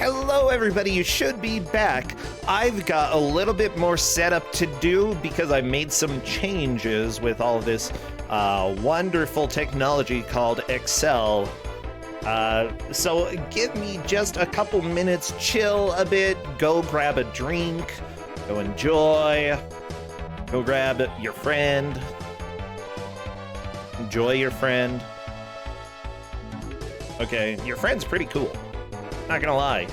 Hello everybody, you should be back. I've got a little bit more setup to do because I made some changes with all this wonderful technology called Excel. So give me just a couple minutes, chill a bit, go grab a drink, go enjoy, go grab your friend, enjoy your friend. Okay, your friend's pretty cool. Not gonna lie.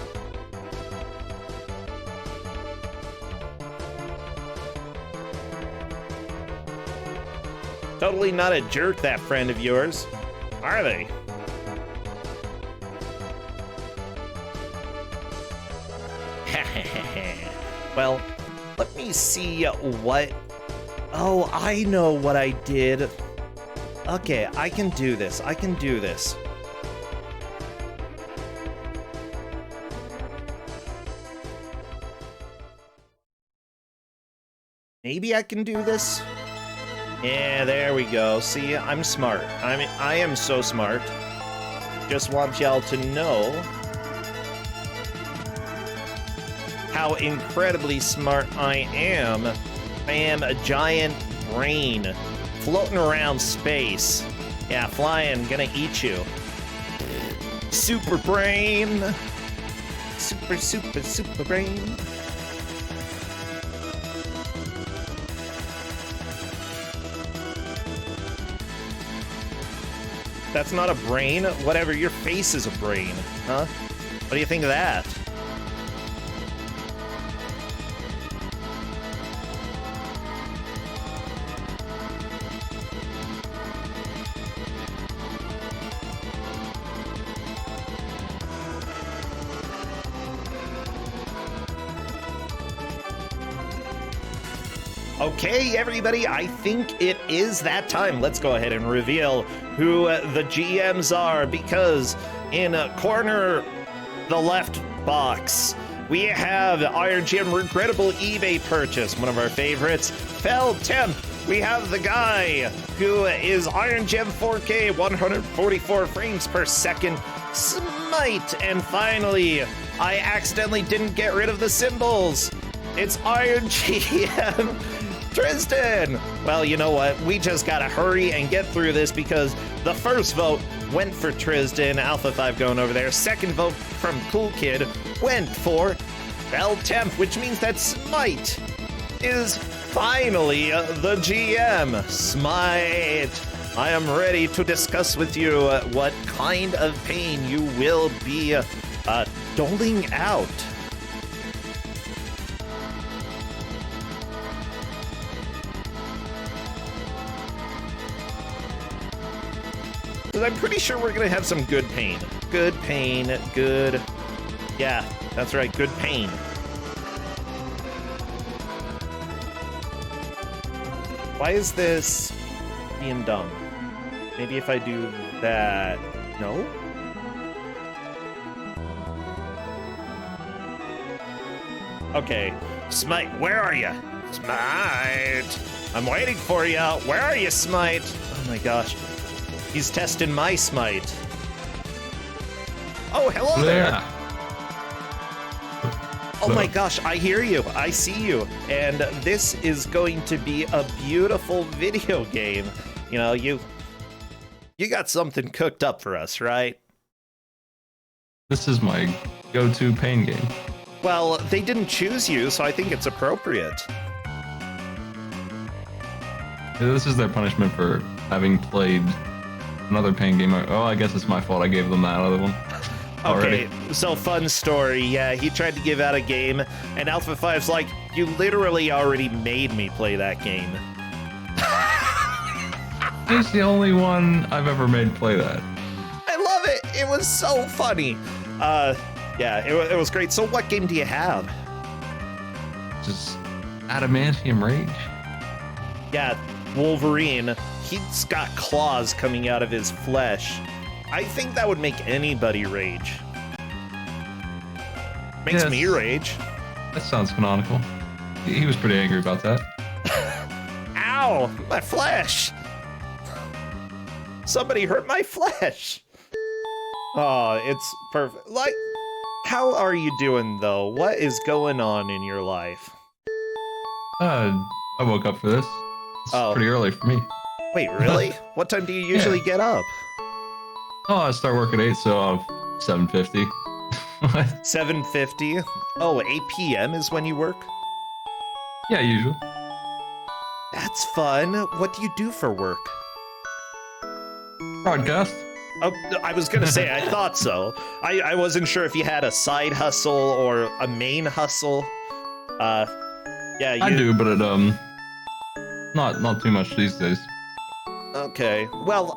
Totally not a jerk, that friend of yours. Are they? Well, let me see what... Oh, I know what I did. Okay, I can do this. I can do this. Maybe I can do this? Yeah, there we go. See, I'm smart. I am so smart. Just want y'all to know how incredibly smart I am. I am a giant brain floating around space. Yeah, flying, gonna eat you. Super brain. Super brain. That's not a brain? Whatever, your face is a brain, huh? What do you think of that? Okay, everybody, I think it is that time. Let's go ahead and reveal who the GMs are, because in corner the left box, we have Iron Gym Regrettable eBay Purchase, one of our favorites. Fell Temp, we have the guy who is Iron Gem 4K, 144 frames per second. Smite, and finally, I accidentally didn't get rid of the symbols. It's Iron GM Tristan! Well, you know what? We just gotta hurry and get through this because the first vote went for Tristan, Alpha 5 going over there. Second vote from Cool Kid went for Bell Temp, which means that Smite is finally the GM. Smite, I am ready to discuss with you what kind of pain you will be doling out. I'm pretty sure we're gonna have some good pain. Good pain, good... Yeah, that's right, good pain. Why is this being dumb? Maybe if I do that... No? Okay, Smite, where are you? Smite! I'm waiting for you. Where are you, Smite? Oh my gosh. He's testing my smite. Oh, hello there. Oh my gosh, I hear you. I see you. And this is going to be a beautiful video game. You know, you got something cooked up for us, right? This is my go-to pain game. Well, they didn't choose you, so I think it's appropriate. This is their punishment for having played another pain game. Oh, I guess it's my fault. I gave them that other one. Okay, so fun story. Yeah, he tried to give out a game, and Alpha 5's like, you literally already made me play that game. He's the only one I've ever made play that. I love it. It was so funny. Yeah, it was great. So what game do you have? Just Adamantium Rage. Yeah, Wolverine. He's got claws coming out of his flesh. I think that would make anybody rage. Makes me rage. That sounds canonical. He was pretty angry about that. Ow! My flesh! Somebody hurt my flesh! Oh, it's perfect. Like, How are you doing, though? What is going on in your life? I woke up for this. It's Oh. pretty early for me. Wait, really? What time do you usually get up? Oh, I start work at 8, so 7:50. 7:50? Oh, 8 p.m. is when you work? Yeah, usually. That's fun. What do you do for work? Broadcast. Oh, I was gonna say, I thought so. I wasn't sure if you had a side hustle or a main hustle. Yeah, you... I do, but it not too much these days. Okay, well,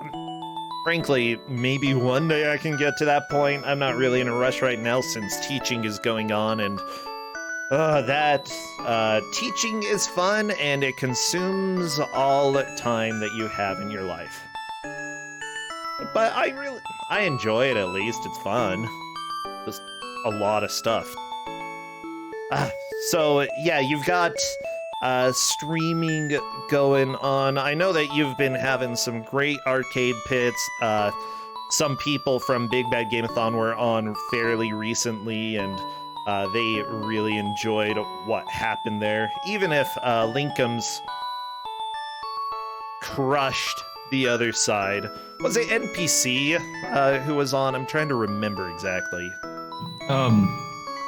frankly, maybe one day I can get to that point. I'm not really in a rush right now since teaching is going on, and teaching is fun and it consumes all time that you have in your life. But I enjoy it, at least. It's fun. Just a lot of stuff. So yeah, you've got streaming going on. I know that you've been having some great arcade pits. Some people from Big Bad Game-a-thon were on fairly recently, and they really enjoyed what happened there. Even if Linkums crushed the other side. Was it NPC who was on? I'm trying to remember exactly.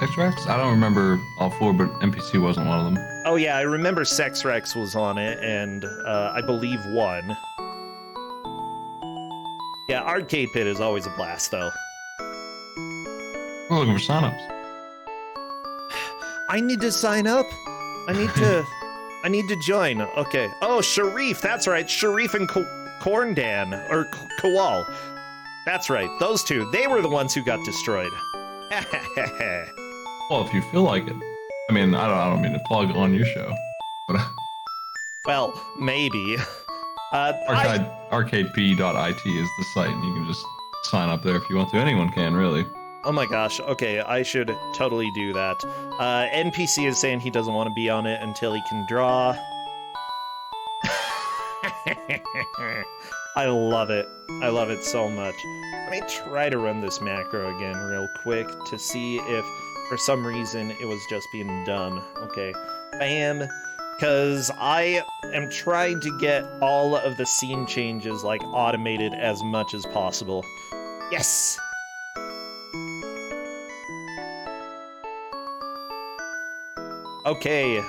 X-Rex? I don't remember all 4, but NPC wasn't one of them. Oh yeah, I remember Sex Rex was on it, and I believe won. Yeah, Arcade Pit is always a blast, though. We're looking for signups. I need to sign up. I need to join. Okay. Oh, Sharif, that's right. Sharif and Corndan, or Kowal. That's right. Those two, they were the ones who got destroyed. Well, if you feel like it. I mean, I don't mean to plug on your show, but well, maybe. Arcadep.it is the site, and you can just sign up there if you want to. Anyone can, really. Oh my gosh, okay, I should totally do that. NPC is saying he doesn't want to be on it until he can draw. I love it. I love it so much. Let me try to run this macro again real quick to see if for some reason it was just being done. Okay, bam. Because I am trying to get all of the scene changes like automated as much as possible. Yes! Okay,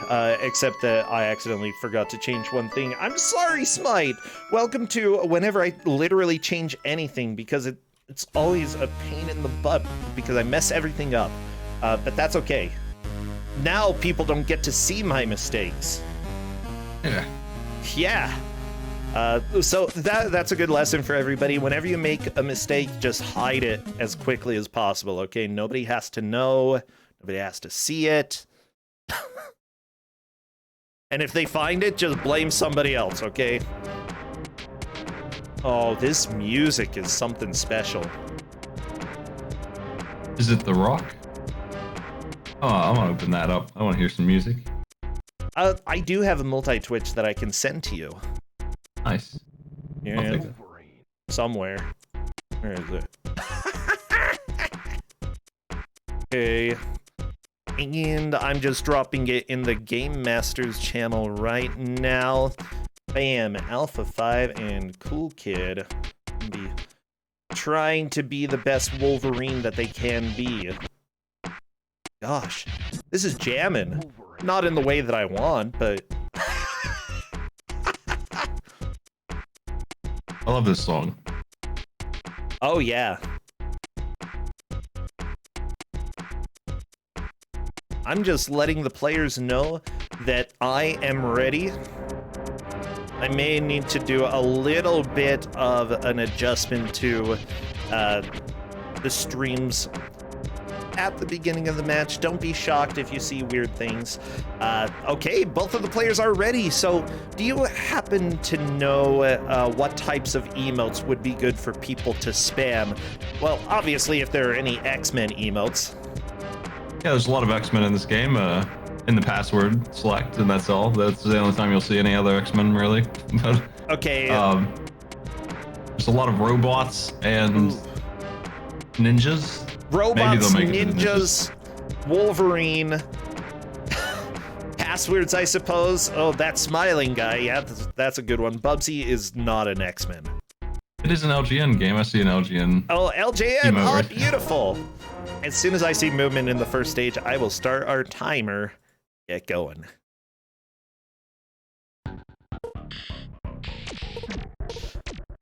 except that I accidentally forgot to change one thing. I'm sorry, Smite! Welcome to whenever I literally change anything, because it's always a pain in the butt, because I mess everything up. But that's okay. Now people don't get to see my mistakes. Yeah. Yeah. So that's a good lesson for everybody. Whenever you make a mistake, just hide it as quickly as possible, okay? Nobody has to know. Nobody has to see it. And if they find it, just blame somebody else, okay? Oh, this music is something special. Is it The Rock? Oh, I want to open that up. I want to hear some music. I do have a multi-Twitch that I can send to you. Nice. Yeah, somewhere. Where is it? Okay. And I'm just dropping it in the Game Masters channel right now. Bam, Alpha 5 and Cool Kid be trying to be the best Wolverine that they can be. Gosh, this is jamming. Not in the way that I want, but... I love this song. Oh, yeah. I'm just letting the players know that I am ready. I may need to do a little bit of an adjustment to the streams at the beginning of the match. Don't be shocked if you see weird things. Okay, both of the players are ready. So do you happen to know what types of emotes would be good for people to spam? Well, obviously, if there are any X-Men emotes. Yeah, there's a lot of X-Men in this game. In the password select, and that's all. That's the only time you'll see any other X-Men, really. But, okay. There's a lot of robots and ninjas. Robots, they'll make it to the ninjas, Wolverine, passwords, I suppose. Oh, that smiling guy. Yeah, that's a good one. Bubsy is not an X-Men. It is an LGN game. I see an LGN. Oh, LJN. Oh, right? beautiful. As soon as I see movement in the first stage, I will start our timer. Get going.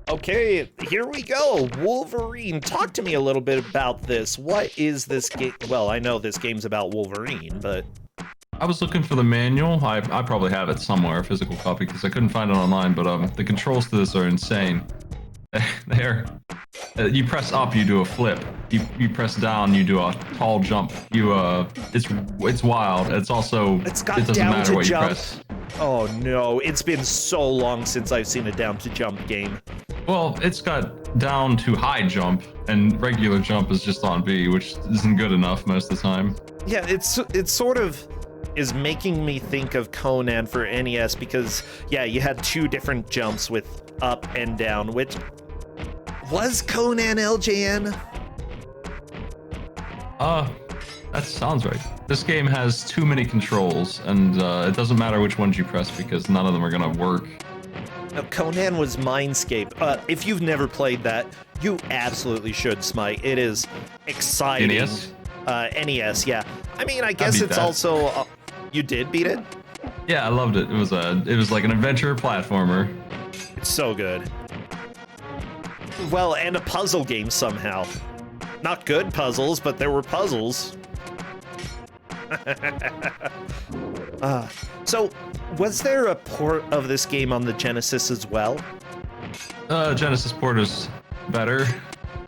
Okay, here we go. Wolverine. Talk to me a little bit about this. What is this game? Well, I know this game's about Wolverine, but... I was looking for the manual. I probably have it somewhere, a physical copy, because I couldn't find it online, but the controls to this are insane. You press up, you do a flip. You press down, you do a tall jump. It's wild. It's also it doesn't matter what you press. Oh no, it's been so long since I've seen a down to jump game. Well, it's got down to high jump, and regular jump is just on B, which isn't good enough most of the time. Yeah, it's sort of is making me think of Conan for NES because, yeah, you had two different jumps with up and down, which... Was Conan LJN? That sounds right. This game has too many controls, and it doesn't matter which ones you press because none of them are gonna work. No, Conan was Mindscape. If you've never played that, you absolutely should, Smite. It is exciting. NES? NES, yeah. I mean, I guess it's that. also... you did beat it? Yeah, I loved it. It was like an adventure platformer. It's so good. Well, and a puzzle game somehow. Not good puzzles, but there were puzzles. So, was there a port of this game on the Genesis as well? Genesis port is better,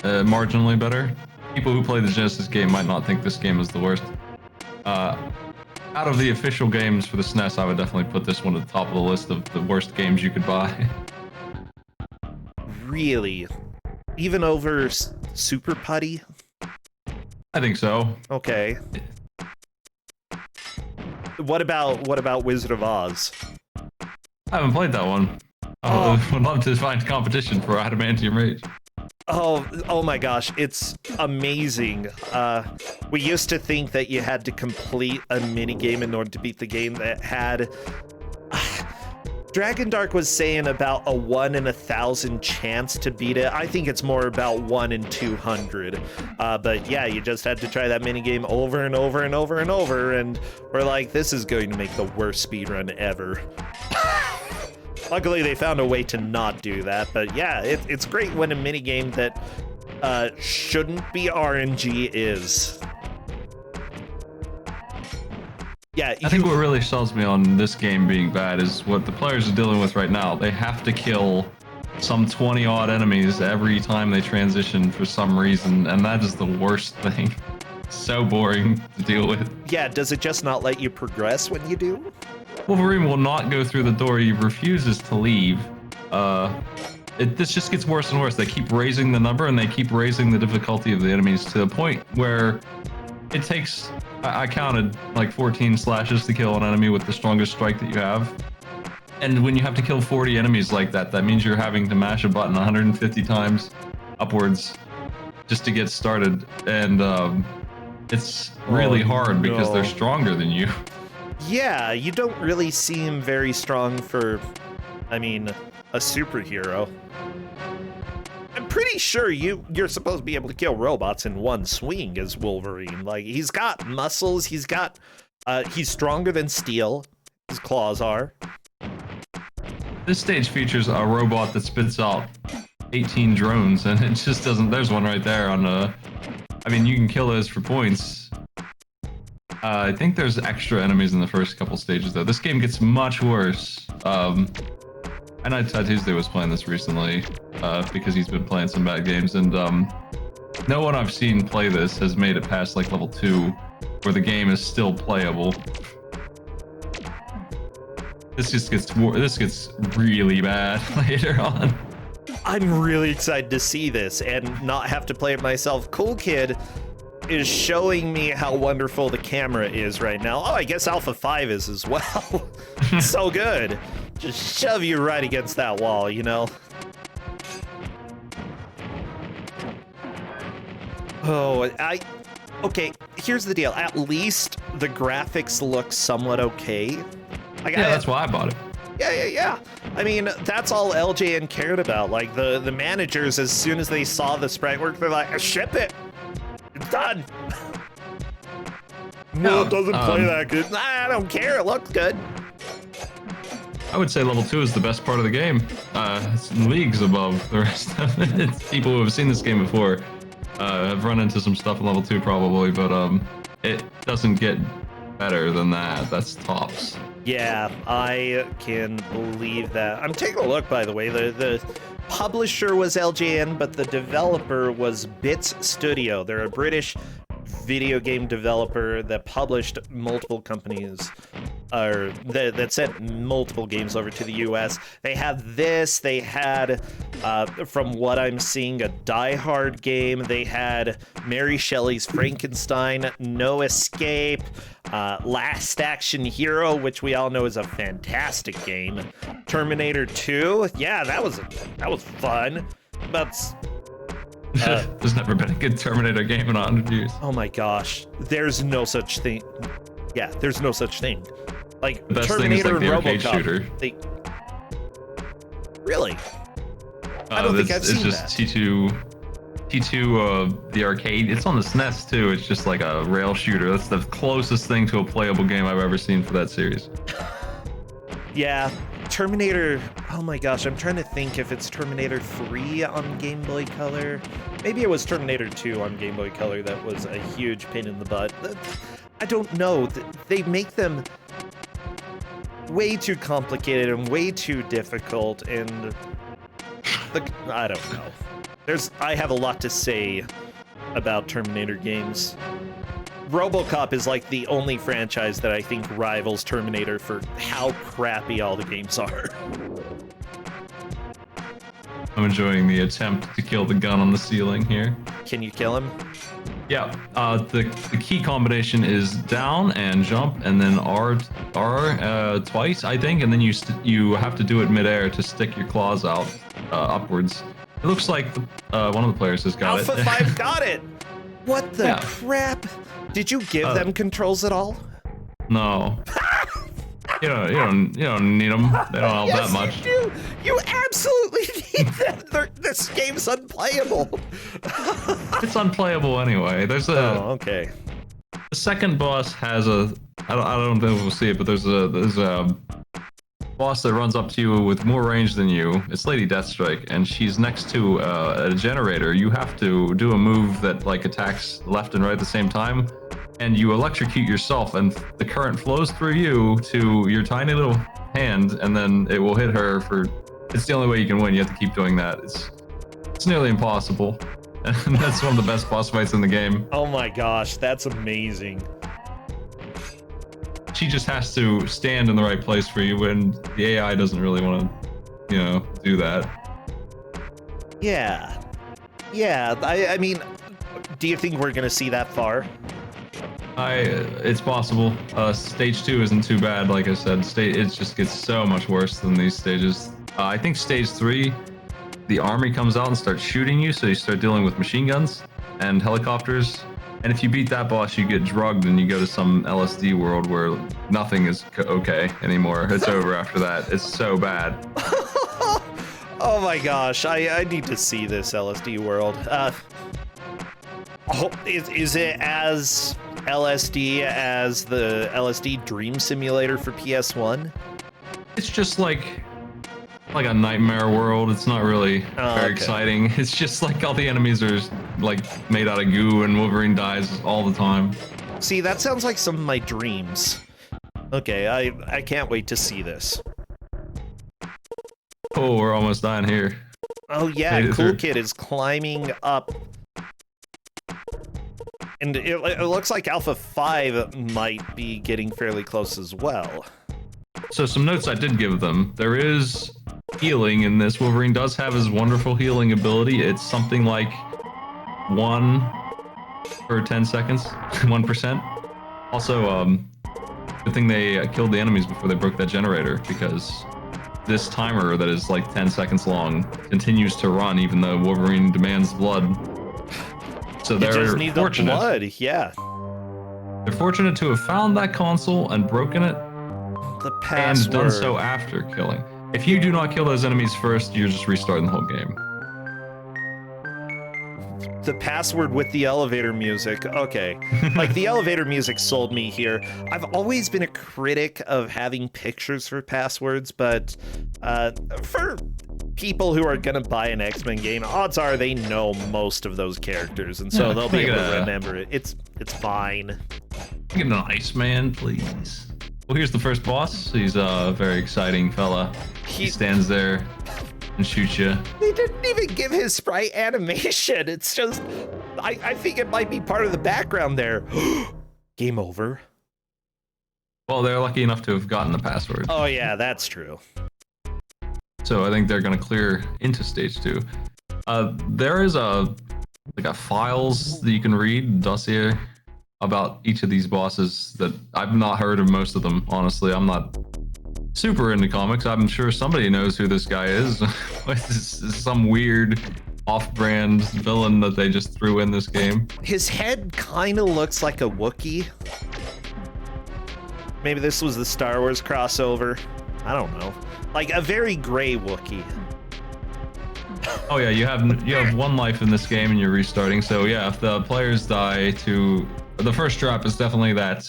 marginally better. People who play the Genesis game might not think this game is the worst. Out of the official games for the SNES, I would definitely put this one at the top of the list of the worst games you could buy. Really? Even over Super Putty? I think so. Okay. What about Wizard of Oz? I haven't played that one. I would love to find competition for Adamantium Rage. Oh my gosh, it's amazing. We used to think that you had to complete a mini game in order to beat the game that had... Dragon Dark was saying about a 1 in 1,000 chance to beat it. I think it's more about 1 in 200. But yeah, you just had to try that mini game over and over and over and over, and we're like, this is going to make the worst speedrun ever. Luckily, they found a way to not do that, but yeah, it's great when a mini game that shouldn't be RNG is. Yeah, I think what really sells me on this game being bad is what the players are dealing with right now. They have to kill some 20-odd enemies every time they transition for some reason, and that is the worst thing. So boring to deal with. Yeah, does it just not let you progress when you do? Wolverine will not go through the door. He refuses to leave. This just gets worse and worse. They keep raising the number, and they keep raising the difficulty of the enemies to the point where it takes... I counted like 14 slashes to kill an enemy with the strongest strike that you have. And when you have to kill 40 enemies like that, that means you're having to mash a button 150 times upwards just to get started. And it's really hard because they're stronger than you. Yeah, you don't really seem very strong for, I mean, a superhero. I'm pretty sure you're supposed to be able to kill robots in one swing as Wolverine. Like, he's got muscles, he's stronger than steel, his claws are. This stage features a robot that spits out 18 drones, and it just doesn't, there's one right there on I mean, you can kill those for points. I think there's extra enemies in the first couple stages, though. This game gets much worse. And Tuesday was playing this recently because he's been playing some bad games, and no one I've seen play this has made it past like level 2, where the game is still playable. This gets really bad later on. I'm really excited to see this and not have to play it myself. Cool Kid is showing me how wonderful the camera is right now. Oh, I guess Alpha 5 is as well. So good. Just shove you right against that wall, you know? Oh, okay, here's the deal. At least the graphics look somewhat okay. Like, Yeah, that's why I bought it. Yeah. I mean, that's all LJN cared about. Like, the managers, as soon as they saw the sprite work, they're like, ship it. It's done. No, it doesn't play that good. Nah, I don't care. It looks good. I would say level 2 is the best part of the game. It's leagues above the rest of it. It's people who have seen this game before have run into some stuff in level 2 probably, but it doesn't get better than that. That's tops. Yeah, I can believe that. I'm taking a look, by the way. The publisher was LJN, but the developer was Bits Studio. They're a British video game developer that published multiple companies, or that sent multiple games over to the US. They had this, they had, from what I'm seeing, a Die Hard game. They had Mary Shelley's Frankenstein, No Escape, Last Action Hero, which we all know is a fantastic game. Terminator 2, yeah, that was fun. That's There's never been a good Terminator game in 100 years. oh my gosh, there's no such thing. Yeah, there's no such thing. Like The best Terminator thing is like the and arcade RoboCop. shooter. They really? I don't think I've seen it's that. just T2, the arcade. It's on the SNES too. It's just like a rail shooter. That's the closest thing to a playable game I've ever seen for that series. Yeah, Terminator. Oh my gosh, I'm trying to think if it's Terminator 3 on Game Boy Color. Maybe it was Terminator 2 on Game Boy Color that was a huge pain in the butt. I don't know. They make them way too complicated and way too difficult, and I don't know. I have a lot to say about Terminator games. RoboCop is like the only franchise that I think rivals Terminator for how crappy all the games are. I'm enjoying the attempt to kill the gun on the ceiling here. Can you kill him? Yeah, the key combination is down and jump, and then R twice, I think, and then you have to do it midair to stick your claws out upwards. It looks like one of the players has got Alpha it. 5 got it! What the Yeah. crap? Did you give them controls at all? No. You don't need them. They don't help that much. You do. You absolutely need them. This game's unplayable. It's unplayable anyway. There's a okay. the second boss has I don't think we'll see it, but there's a boss that runs up to you with more range than you. It's Lady Deathstrike, and she's next to a generator. You have to do a move that like attacks left and right at the same time, and you electrocute yourself, and the current flows through you to your tiny little hand, and then it will hit her for. It's the only way you can win. You have to keep doing that. It's nearly impossible, and that's one of the best boss fights in the game. Oh my gosh, that's amazing. She just has to stand in the right place for you, and the AI doesn't really want to, do that. Yeah. I mean, do you think we're gonna see that far? It's possible. Stage 2 isn't too bad, like I said. It just gets so much worse than these stages. I think stage 3, the army comes out and starts shooting you, so you start dealing with machine guns and helicopters. And if you beat that boss, you get drugged and you go to some LSD world where nothing is okay anymore. It's over after that. It's so bad. Oh my gosh, I need to see this LSD world. Is it as LSD as the LSD Dream Simulator for PS1? It's just like a nightmare world. It's not really very exciting. It's just like all the enemies are like made out of goo, and Wolverine dies all the time. See, that sounds like some of my dreams. Okay, I can't wait to see this. Oh, we're almost dying here. Oh yeah, Made it Cool through. Kid is climbing up. And it looks like Alpha 5 might be getting fairly close as well. So some notes I did give them. There is healing in this. Wolverine does have his wonderful healing ability. It's something like 1 per 10 seconds, 1%. Also, good thing they killed the enemies before they broke that generator, because this timer that is like 10 seconds long continues to run even though Wolverine demands blood. So You they're just need the fortunate. blood. Yeah. They're fortunate to have found that console and broken it, The and password. done so after killing. If you do not kill those enemies first, you're just restarting the whole game. The password with the elevator music. Okay. Like, the elevator music sold me here. I've always been a critic of having pictures for passwords, but for people who are going to buy an X-Men game, odds are they know most of those characters, and so they'll be able to remember it. It's fine. Get an Iceman, please. Well, here's the first boss. He's a very exciting fella. He stands there and shoots you. They didn't even give his sprite animation. It's just, I think it might be part of the background there. Game over. Well, they're lucky enough to have gotten the password. Oh yeah, that's true. So I think they're going to clear into stage 2. There is a files that you can read, dossier, about each of these bosses that I've not heard of most of them. Honestly, I'm not super into comics. I'm sure somebody knows who this guy is. This is some weird off-brand villain that they just threw in this game. His head kind of looks like a Wookiee. Maybe this was the Star Wars crossover. I don't know. Like a very gray Wookiee. Oh yeah, you have 1 life in this game and you're restarting. So yeah, if the players die to the first drop is definitely that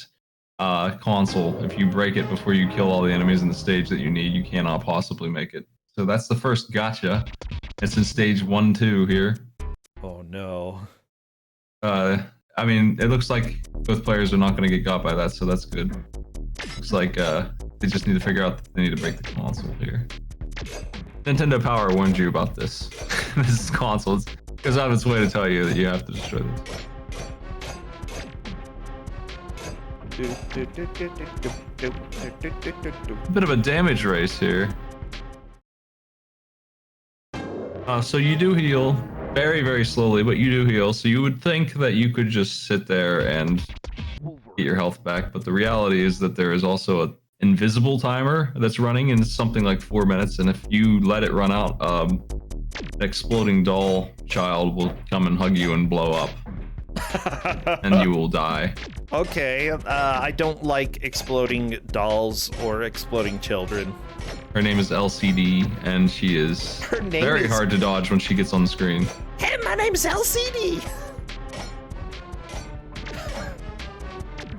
console. If you break it before you kill all the enemies in the stage that you need, you cannot possibly make it. So that's the first gotcha. It's in stage 1-2 here. Oh no. I mean, it looks like both players are not going to get got by that, so that's good. Looks like they just need to figure out that they need to break the console here. Nintendo Power warned you about this. This console goes out of its way to tell you that you have to destroy this. Bit of a damage race here. So you do heal very, very slowly, but you do heal. So you would think that you could just sit there and get your health back, but the reality is that there is also an invisible timer that's running in something like 4 minutes, and if you let it run out, an exploding doll child will come and hug you and blow up. And you will die. Okay, I don't like exploding dolls or exploding children. Her name is LCD, and she is very hard to dodge when she gets on the screen. Hey, my name's LCD!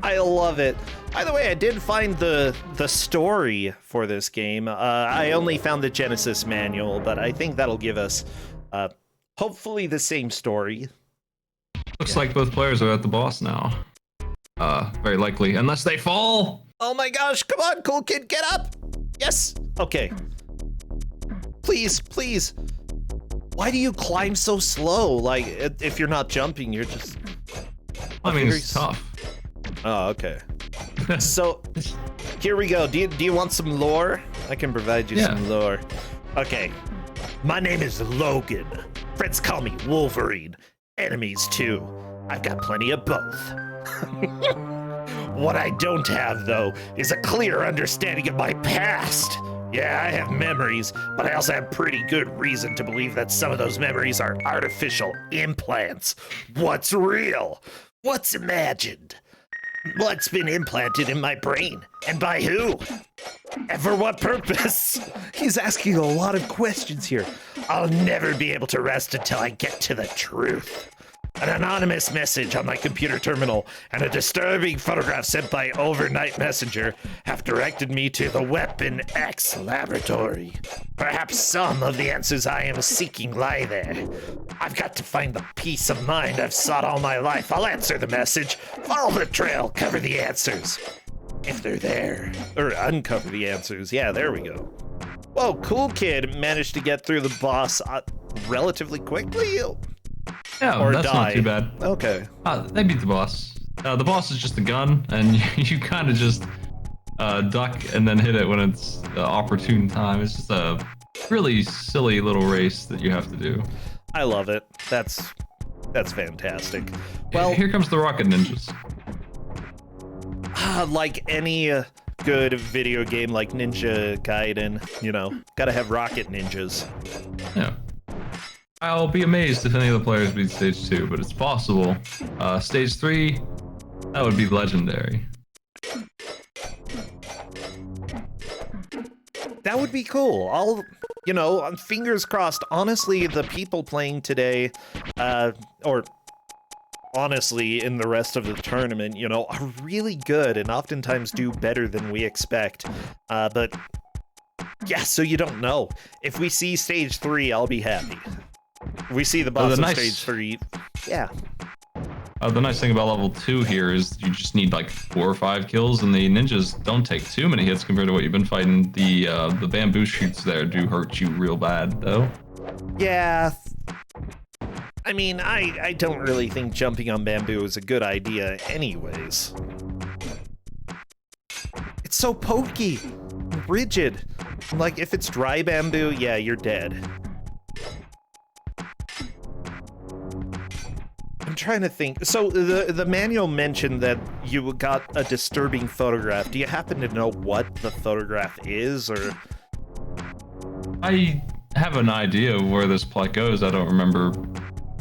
I love it. By the way, I did find the story for this game. I only found the Genesis manual, but I think that'll give us hopefully the same story. Looks like both players are at the boss now. Very likely, unless they fall. Oh my gosh, come on, cool kid, get up! Yes, okay. Please, please. Why do you climb so slow? Like, if you're not jumping, you're just... I mean, it's tough. Oh, okay. So, here we go. Do you want some lore? I can provide you some lore. Okay. My name is Logan. Friends call me Wolverine. Enemies too. I've got plenty of both. What I don't have, though, is a clear understanding of my past. Yeah, I have memories, but I also have pretty good reason to believe that some of those memories are artificial implants. What's real? What's imagined? What's been implanted in my brain? And by who? And for what purpose? He's asking a lot of questions here. I'll never be able to rest until I get to the truth. An anonymous message on my computer terminal and a disturbing photograph sent by overnight messenger have directed me to the Weapon X laboratory. Perhaps some of the answers I am seeking lie there. I've got to find the peace of mind I've sought all my life. I'll answer the message, follow the trail, cover the answers. If they're there. Or uncover the answers. Yeah, there we go. Whoa, cool kid managed to get through the boss relatively quickly. Yeah, or that's die. not too bad. Okay. They beat the boss. The boss is just a gun, and you kind of just duck and then hit it when it's the opportune time. It's just a really silly little race that you have to do. I love it. That's fantastic. Well, here comes the rocket ninjas. Like any good video game like Ninja Gaiden, you know, gotta have rocket ninjas. Yeah. I'll be amazed if any of the players beat stage 2, but it's possible. Stage 3, that would be legendary. That would be cool. Fingers crossed. Honestly, the people playing today, or honestly, in the rest of the tournament, are really good and oftentimes do better than we expect. But yeah, so you don't know. If we see stage 3, I'll be happy. If we see the boss of stage 3, yeah. The nice thing about level 2 here is you just need like 4 or 5 kills, and the ninjas don't take too many hits compared to what you've been fighting. The bamboo shoots there do hurt you real bad, though. Yeah. I mean, I don't really think jumping on bamboo is a good idea anyways. It's so pokey, rigid. Like, if it's dry bamboo, yeah, you're dead. I'm trying to think. So the manual mentioned that you got a disturbing photograph. Do you happen to know what the photograph is, or? I have an idea of where this plot goes. I don't remember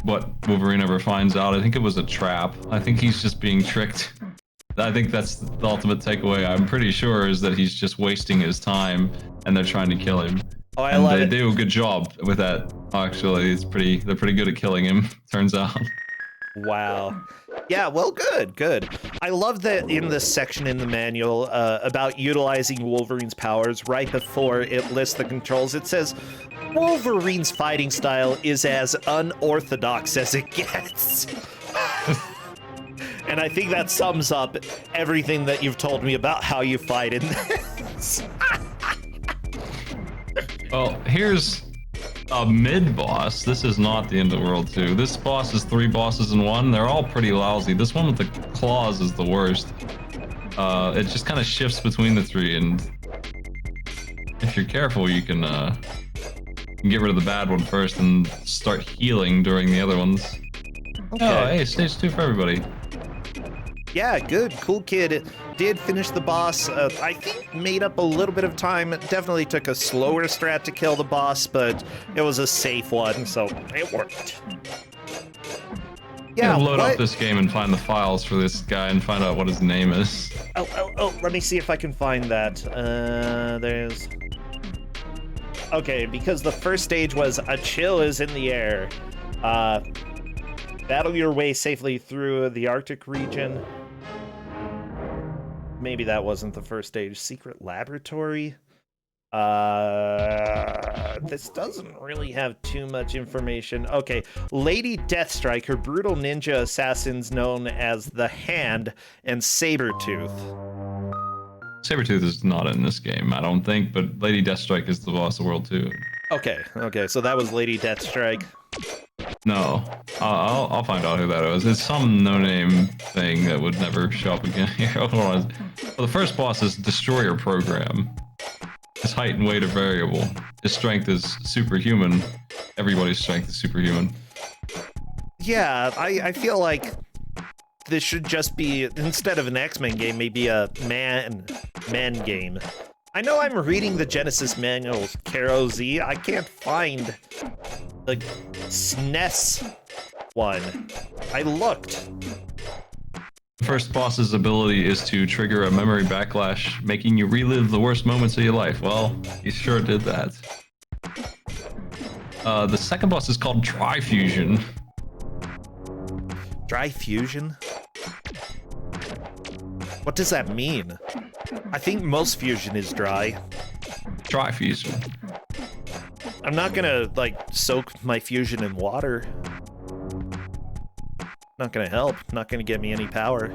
what Wolverine ever finds out. I think it was a trap. I think he's just being tricked. I think that's the ultimate takeaway. I'm pretty sure is that he's just wasting his time, and they're trying to kill him. Oh, I love it. They do a good job with that. Actually, they're pretty good at killing him. Turns out. Wow. Yeah, well, good. I love that in this section in the manual about utilizing Wolverine's powers, right before it lists the controls, it says, Wolverine's fighting style is as unorthodox as it gets. And I think that sums up everything that you've told me about how you fight in this. Well, here's a mid-boss. This is not the end of the world 2. This boss is 3 bosses in one. They're all pretty lousy. This one with the claws is the worst. It just kind of shifts between the 3, and if you're careful, you can get rid of the bad one first and start healing during the other ones. Okay. Oh, hey, stage 2 for everybody. Yeah, good. Cool Kid did finish the boss. I think made up a little bit of time. It definitely took a slower strat to kill the boss, but it was a safe one, so it worked. Yeah, load up this game and find the files for this guy and find out what his name is. Oh, let me see if I can find that. There's... Okay, because the first stage was a chill is in the air. Battle your way safely through the Arctic region. Maybe that wasn't the first stage. Secret laboratory. This doesn't really have too much information. Okay, Lady Deathstrike, her brutal ninja assassins known as the Hand, and Sabretooth. Sabretooth is not in this game, I don't think, but Lady Deathstrike is the boss of World 2. Okay, so that was Lady Deathstrike. No, I'll find out who that was. It's some no-name thing that would never show up again here. Hold on. Well, the first boss is Destroyer Program. His height and weight are variable. His strength is superhuman. Everybody's strength is superhuman. Yeah, I feel like this should just be, instead of an X-Men game, maybe a man game. I know I'm reading the Genesis manuals, Caro Z. I can't find the SNES one. I looked. First boss's ability is to trigger a memory backlash, making you relive the worst moments of your life. Well, he sure did that. The second boss is called Dry Fusion. Dry Fusion? What does that mean? I think most fusion is dry. Dry Fusion. I'm not gonna, soak my fusion in water. Not gonna help. Not gonna get me any power.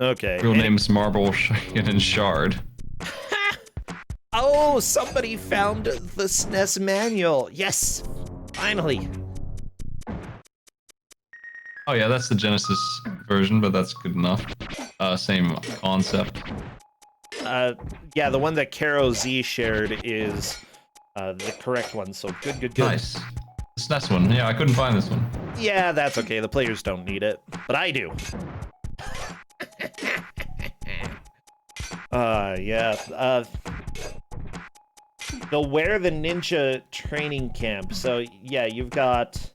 Okay. Real name's Marble and Shard. Oh, somebody found the SNES manual. Yes, finally. Oh yeah, that's the Genesis version, but that's good enough. Same concept. Yeah, the one that Caro Z shared is the correct one, so good. Nice. This next one, yeah, I couldn't find this one. Yeah, that's okay. The players don't need it, but I do. Yeah. they'll wear the ninja training camp. So yeah, you've got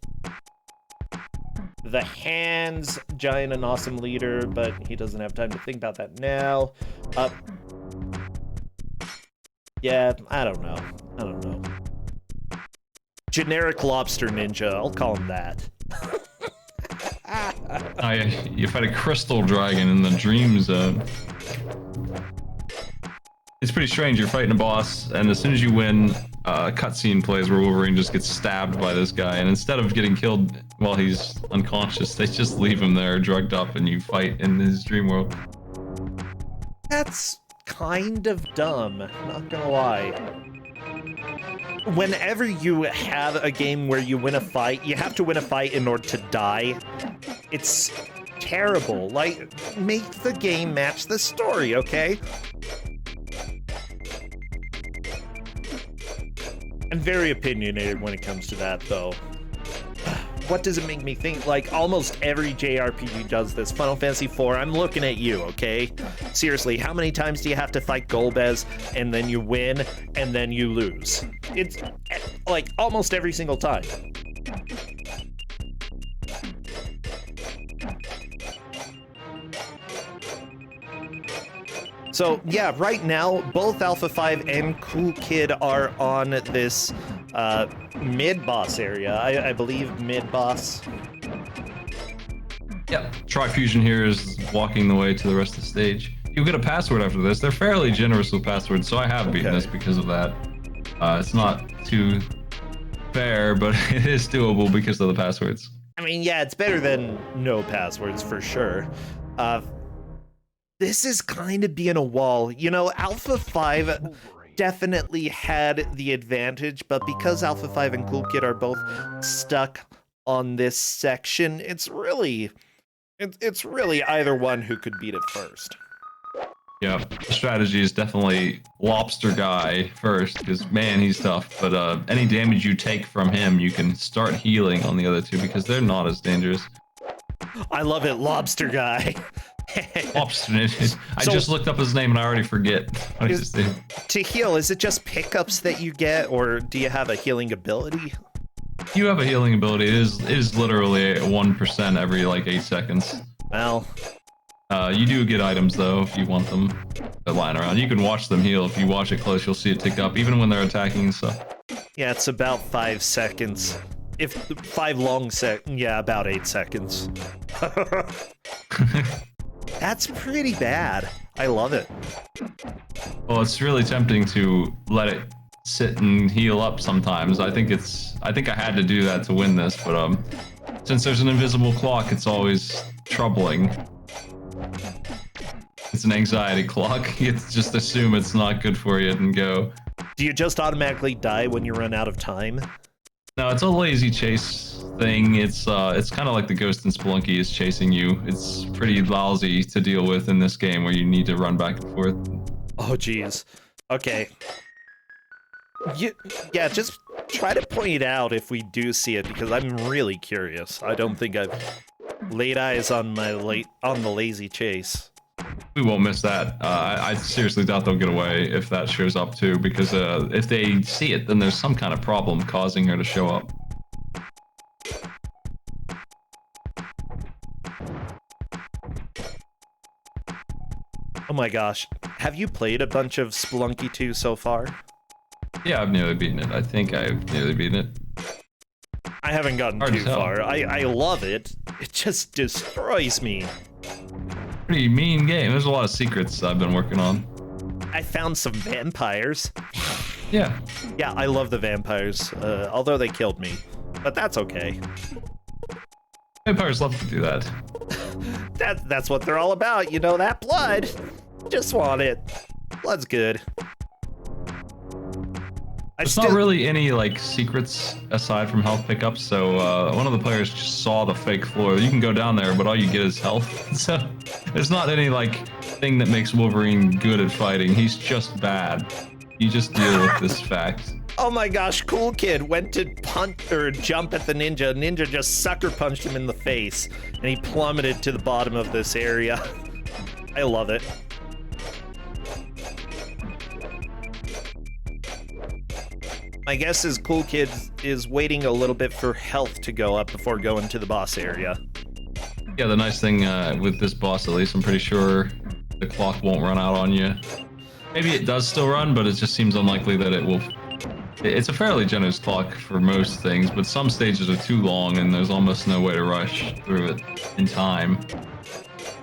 the hands, giant and awesome leader, but he doesn't have time to think about that now. Yeah, I don't know. Generic lobster ninja, I'll call him that. You fight a crystal dragon in the dream zone. It's pretty strange. You're fighting a boss, and as soon as you win, a cutscene plays where Wolverine just gets stabbed by this guy, and instead of getting killed while he's unconscious, they just leave him there drugged up, and you fight in his dream world. That's kind of dumb, not gonna lie. Whenever you have a game where you win a fight, you have to win a fight in order to die. It's terrible. Like, make the game match the story, okay? I'm very opinionated when it comes to that, though. What does it make me think? Like, almost every JRPG does this. Final Fantasy IV, I'm looking at you, okay? Seriously, how many times do you have to fight Golbez, and then you win, and then you lose? It's, like, almost every single time. So, yeah, right now, both Alpha 5 and Cool Kid are on this mid-boss area. I believe mid-boss. Yep. Tri-Fusion here is walking the way to the rest of the stage. You'll get a password after this. They're fairly generous with passwords, so I have beaten this because of that. It's not too fair, but it is doable because of the passwords. I mean, yeah, it's better than no passwords for sure. This is kind of being a wall. You know, Alpha 5 definitely had the advantage, but because Alpha 5 and Cool Kid are both stuck on this section, it's really either one who could beat it first. Yeah, the strategy is definitely Lobster Guy first, because man, he's tough. But any damage you take from him, you can start healing on the other two because they're not as dangerous. I love it, Lobster Guy. Lobster. I just looked up his name and I already forget what his name. To heal, is it just pickups that you get, or do you have a healing ability? You have a healing ability. It is literally 1% every like 8 seconds. Well, you do get items though if you want them lying around. You can watch them heal. If you watch it close, you'll see it tick up even when they're attacking and stuff. Yeah, it's about 5 seconds. If 5 long yeah, about 8 seconds. That's pretty bad. I love it. Well, it's really tempting to let it sit and heal up sometimes. I think I had to do that to win this, but since there's an invisible clock, it's always troubling. It's an anxiety clock. You just assume it's not good for you and go. Do you just automatically die when you run out of time? No, it's a lazy chase thing. It's kind of like the Ghost in Spelunky is chasing you. It's pretty lousy to deal with in this game where you need to run back and forth. Oh, geez. Okay. Yeah, just try to point it out if we do see it, because I'm really curious. I don't think I've laid eyes on the lazy chase. We won't miss that. I seriously doubt they'll get away if that shows up too, because if they see it, then there's some kind of problem causing her to show up. Oh my gosh. Have you played a bunch of Spelunky 2 so far? Yeah, I've nearly beaten it. I think I've nearly beaten it. I haven't gotten too far. I love it. It just destroys me. Pretty mean game. There's a lot of secrets I've been working on. I found some vampires. Yeah. Yeah, I love the vampires, although they killed me. But that's okay. Vampires love to do that. That's what they're all about, you know, that blood. Just want it. Blood's good. There's not really any like secrets aside from health pickups, so one of the players just saw the fake floor. You can go down there, but all you get is health. So there's not any like thing that makes Wolverine good at fighting. He's just bad. You just deal with this fact. Oh my gosh, Cool Kid went to punch or jump at the ninja. Ninja just sucker punched him in the face, and he plummeted to the bottom of this area. I love it. My guess is Cool Kid is waiting a little bit for health to go up before going to the boss area. Yeah, the nice thing with this boss, at least, I'm pretty sure the clock won't run out on you. Maybe it does still run, but it just seems unlikely that it will. It's a fairly generous clock for most things, but some stages are too long and there's almost no way to rush through it in time.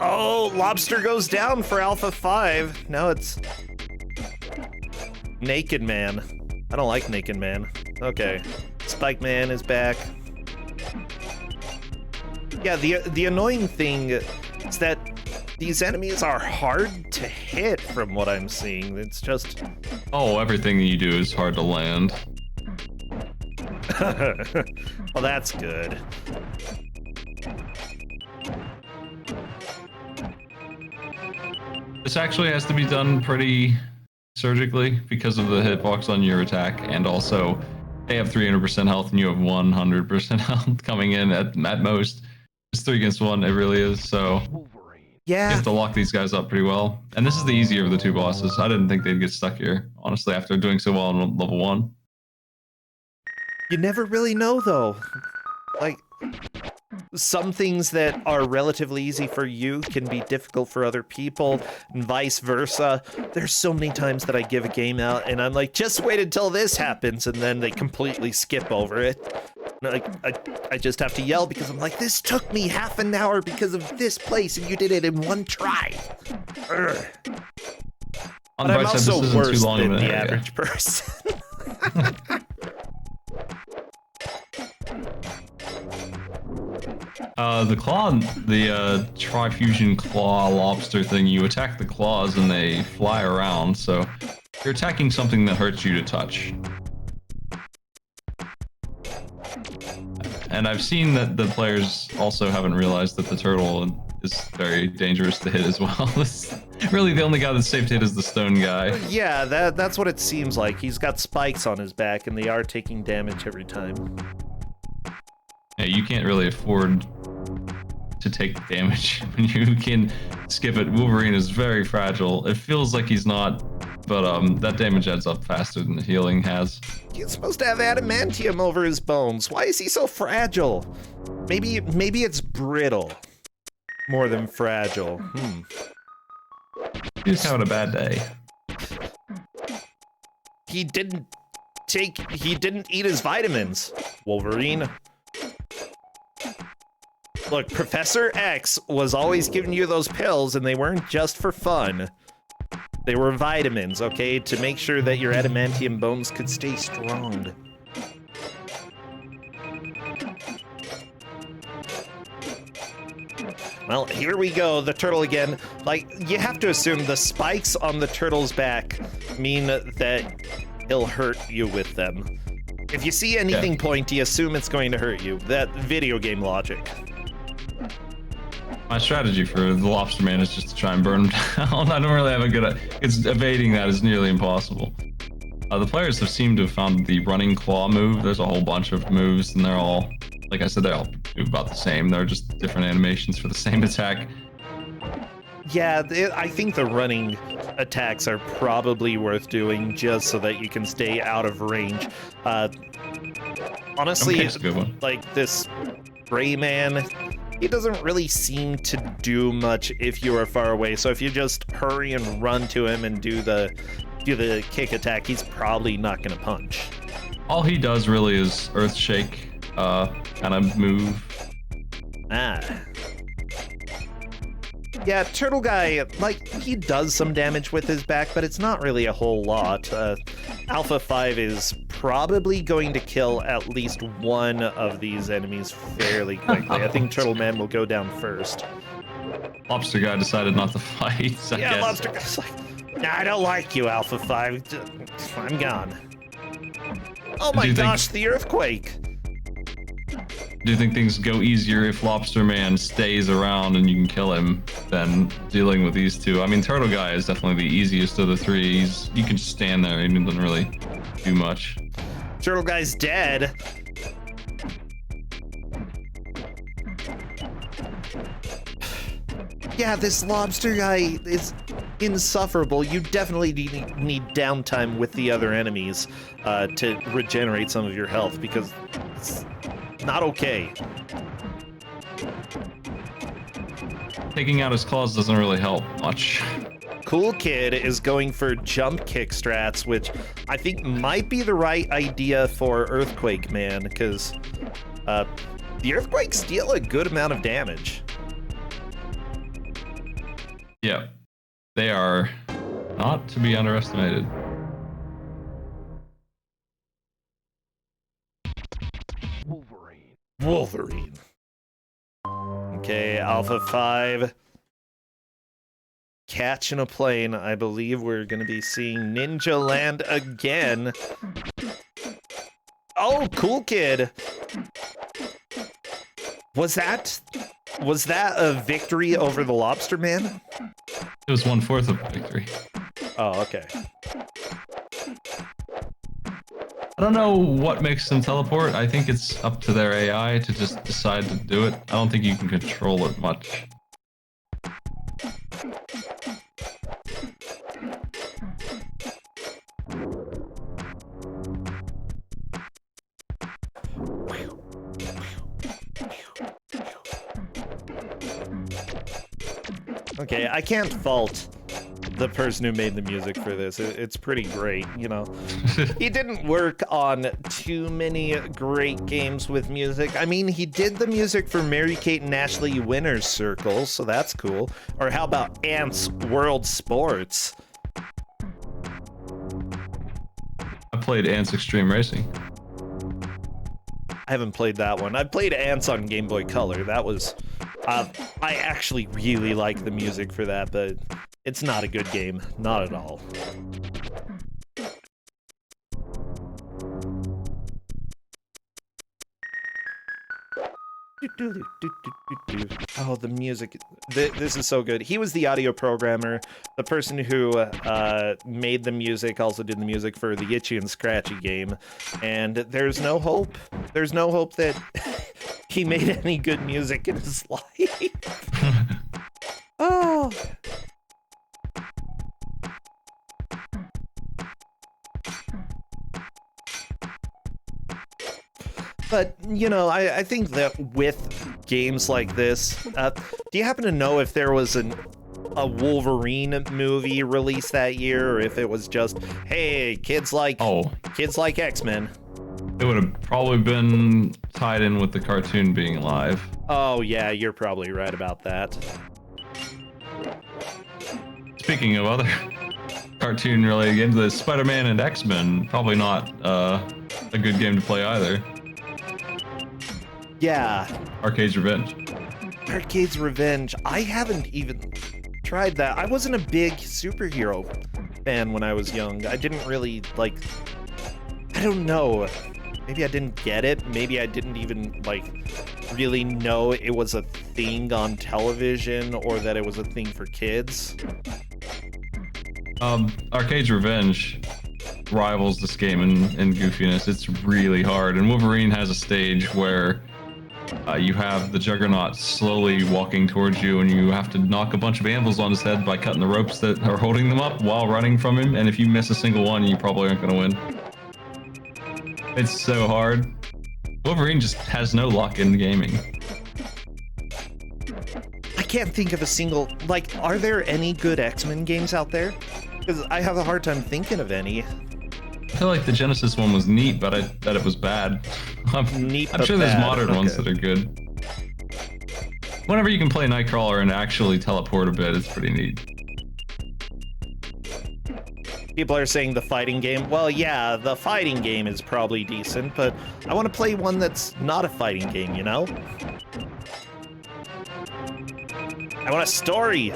Oh, Lobster goes down for Alpha 5. Now it's Naked Man. I don't like Naked Man. Okay. Spike Man is back. Yeah, the annoying thing is that these enemies are hard to hit from what I'm seeing. It's just... Oh, everything you do is hard to land. Well, that's good. This actually has to be done pretty surgically because of the hitbox on your attack, and also they have 300% health and you have 100% health coming in at most. It's 3 against 1, it really is, so... Yeah. You have to lock these guys up pretty well. And this is the easier of the 2 bosses. I didn't think they'd get stuck here, honestly, after doing so well on level 1. You never really know, though. Like, some things that are relatively easy for you can be difficult for other people, and vice versa. There's so many times that I give a game out, and I'm like, just wait until this happens, and then they completely skip over it. Like, I just have to yell because I'm like, this took me half an hour because of this place, and you did it in 1 try. Ugh. But I'm also worse than the average person. The claw, the Tri-Fusion Claw Lobster thing, you attack the claws and they fly around, so you're attacking something that hurts you to touch. And I've seen that the players also haven't realized that the turtle is very dangerous to hit as well. Really, the only guy that's safe to hit is the stone guy. Yeah, that's what it seems like. He's got spikes on his back, and they are taking damage every time. Yeah, you can't really afford to take damage when you can skip it. Wolverine is very fragile. It feels like he's not, but that damage adds up faster than the healing has. He's supposed to have adamantium over his bones. Why is he so fragile? Maybe it's brittle more than fragile. He's having a bad day. He didn't eat his vitamins, Wolverine. Look, Professor X was always giving you those pills, and they weren't just for fun. They were vitamins, okay, to make sure that your adamantium bones could stay strong. Well, here we go, the turtle again. Like, you have to assume the spikes on the turtle's back mean that he'll hurt you with them. If you see anything pointy, assume it's going to hurt you. That video game logic. My strategy for the Lobster Man is just to try and burn him down. I don't really have a good... It's evading that is nearly impossible. The players have seemed to have found the running claw move. There's a whole bunch of moves, and they're all, like I said, they all do about the same. They're just different animations for the same attack. Yeah, I think the running attacks are probably worth doing just so that you can stay out of range. Honestly, like this Gray Man, he doesn't really seem to do much if you are far away. So if you just hurry and run to him and do the kick attack, he's probably not going to punch. All he does really is Earth Shake, kind of move. Yeah, Turtle Guy, like, he does some damage with his back, but it's not really a whole lot. Alpha 5 is probably going to kill at least one of these enemies fairly quickly. I think Turtle Man will go down first. Lobster Guy decided not to fight, I guess. Lobster Guy's like, nah, I don't like you, Alpha 5. I'm gone. Oh my gosh, the earthquake! Do you think things go easier if Lobster Man stays around and you can kill him than dealing with these two? I mean, Turtle Guy is definitely the easiest of the 3. You can just stand there and he doesn't really do much. Turtle Guy's dead. Yeah, this lobster guy is insufferable. You definitely need downtime with the other enemies to regenerate some of your health, because it's not okay. Taking out his claws doesn't really help much. Cool Kid is going for jump kick strats, which I think might be the right idea for Earthquake Man, because the Earthquakes deal a good amount of damage. Yeah, they are not to be underestimated. Wolverine. Okay, Alpha 5. Catching a plane. I believe we're going to be seeing Ninja Land again. Oh, Cool Kid. Was that a victory over the Lobster Man? It was 1/4 of a victory. Oh, okay. I don't know what makes them teleport. I think it's up to their AI to just decide to do it. I don't think you can control it much. Okay, I can't fault the person who made the music for this. It's pretty great, you know. He didn't work on too many great games with music. I mean, he did the music for Mary-Kate and Ashley Winner's Circle, so that's cool. Or how about Ant's World Sports? I played Ants Extreme Racing. I haven't played that one. I played Ants on Game Boy Color. That was... I actually really like the music for that, but it's not a good game. Not at all. Oh, the music. This is so good. He was the audio programmer. The person who made the music also did the music for the Itchy and Scratchy game. And there's no hope. There's no hope that he made any good music in his life. Oh. But, you know, I think that with games like this, do you happen to know if there was a Wolverine movie released that year, or if it was just, hey, kids like X-Men? It would have probably been tied in with the cartoon being live. Oh, yeah, you're probably right about that. Speaking of other cartoon-related games, the Spider-Man and X-Men, probably not a good game to play either. Yeah. Arcade's Revenge. Arcade's Revenge. I haven't even tried that. I wasn't a big superhero fan when I was young. I didn't really, like... I don't know. Maybe I didn't get it. Maybe I didn't even, like, really know it was a thing on television or that it was a thing for kids. Arcade's Revenge rivals this game in goofiness. It's really hard. And Wolverine has a stage where you have the Juggernaut slowly walking towards you, and you have to knock a bunch of anvils on his head by cutting the ropes that are holding them up while running from him. And if you miss a single one, you probably aren't going to win. It's so hard. Wolverine just has no luck in gaming. I can't think of a single... Like, are there any good X-Men games out there? Because I have a hard time thinking of any. I feel like the Genesis one was neat, but I bet it was bad. I'm sure there's modern ones that are good. Whenever you can play Nightcrawler and actually teleport a bit, it's pretty neat. People are saying the fighting game. Well, yeah, the fighting game is probably decent, but I want to play one that's not a fighting game, you know? I want a story.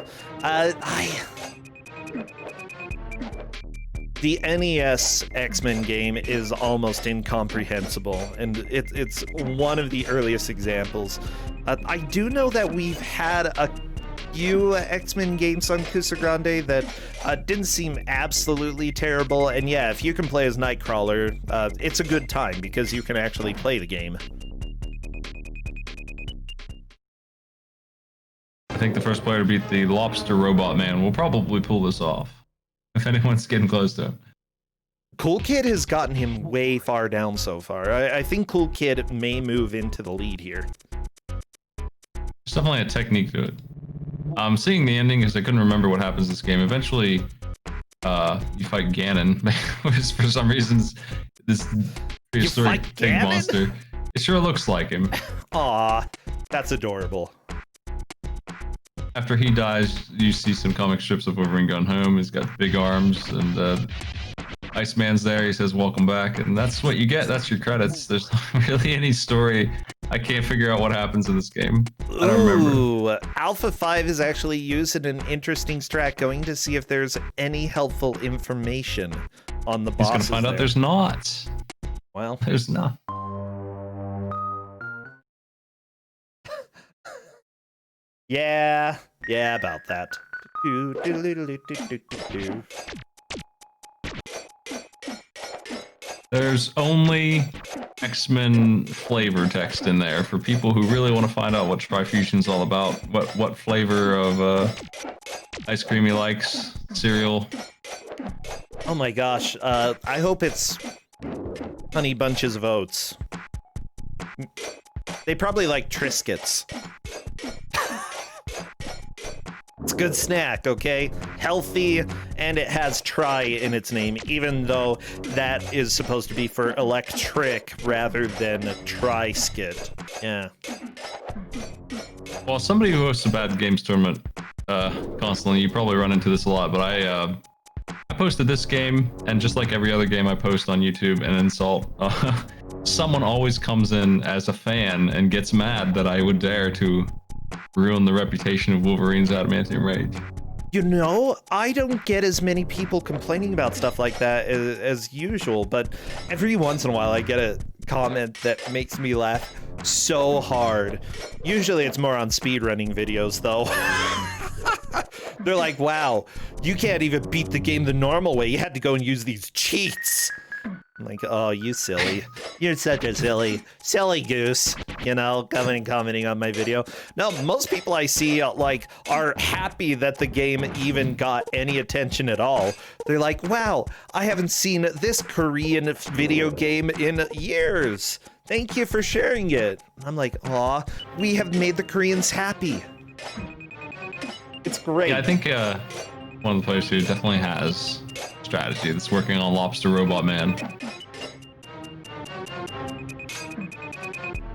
The NES X-Men game is almost incomprehensible, and it's one of the earliest examples. I do know that we've had a few X-Men games on Ku5ogrande that didn't seem absolutely terrible, and yeah, if you can play as Nightcrawler, it's a good time because you can actually play the game. I think the first player to beat the lobster robot man will probably pull this off. If anyone's getting close to him. Cool Kid has gotten him way far down so far. I think Cool Kid may move into the lead here. There's definitely a technique to it. Seeing the ending is I couldn't remember what happens in this game. Eventually, you fight Ganon, which for some reasons this prehistoric big monster. It sure looks like him. Aw, that's adorable. After he dies, you see some comic strips of Wolverine going home. He's got big arms, and Iceman's there. He says, "Welcome back," and that's what you get. That's your credits. There's not really any story. I can't figure out what happens in this game. I don't remember. Alpha 5 is actually using an interesting strat, going to see if there's any helpful information on the bosses. He's gonna find out there's not. Well, there's not. Yeah, about that. There's only X-Men flavor text in there for people who really want to find out what Trifusion's all about. What flavor of ice cream he likes, cereal. Oh my gosh, I hope it's Honey Bunches of Oats. They probably like Triscuits. It's a good snack, okay? Healthy, and it has tri in its name, even though that is supposed to be for electric rather than tri-skit. Yeah. Well, somebody who hosts a bad games tournament constantly, you probably run into this a lot, but I posted this game, and just like every other game I post on YouTube and insult, someone always comes in as a fan and gets mad that I would dare to ruin the reputation of Wolverine's Adamantium Rage. You know, I don't get as many people complaining about stuff like that as usual, but every once in a while I get a comment that makes me laugh so hard. Usually it's more on speedrunning videos, though. They're like, wow, you can't even beat the game the normal way. You had to go and use these cheats. I'm like, oh, you silly. You're such a silly goose, you know, commenting on my video. No, most people I see are happy that the game even got any attention at all. They're like, wow, I haven't seen this Korean video game in years. Thank you for sharing it. I'm like, aw, we have made the Koreans happy. It's great. Yeah, I think one of the players who definitely has strategy that's working on Lobster Robot Man.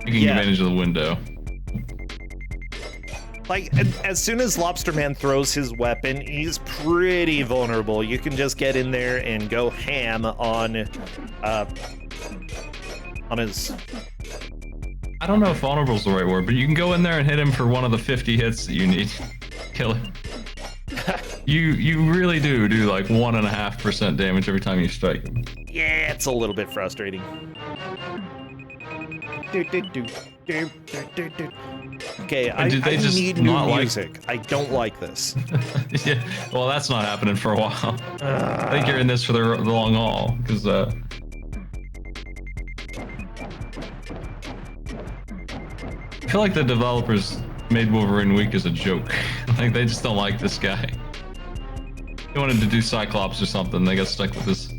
Taking advantage of the window. Like, as soon as Lobster Man throws his weapon, he's pretty vulnerable. You can just get in there and go ham on his... I don't know if vulnerable is the right word, but you can go in there and hit him for one of the 50 hits that you need. Kill him. You really do like 1.5% damage every time you strike him. Yeah, it's a little bit frustrating. Okay, I need new music. I don't like this. Yeah, well, that's not happening for a while. I think you're in this for the long haul, because I feel like the developers made Wolverine weak as a joke. Like, they just don't like this guy. They wanted to do Cyclops or something. They got stuck with this.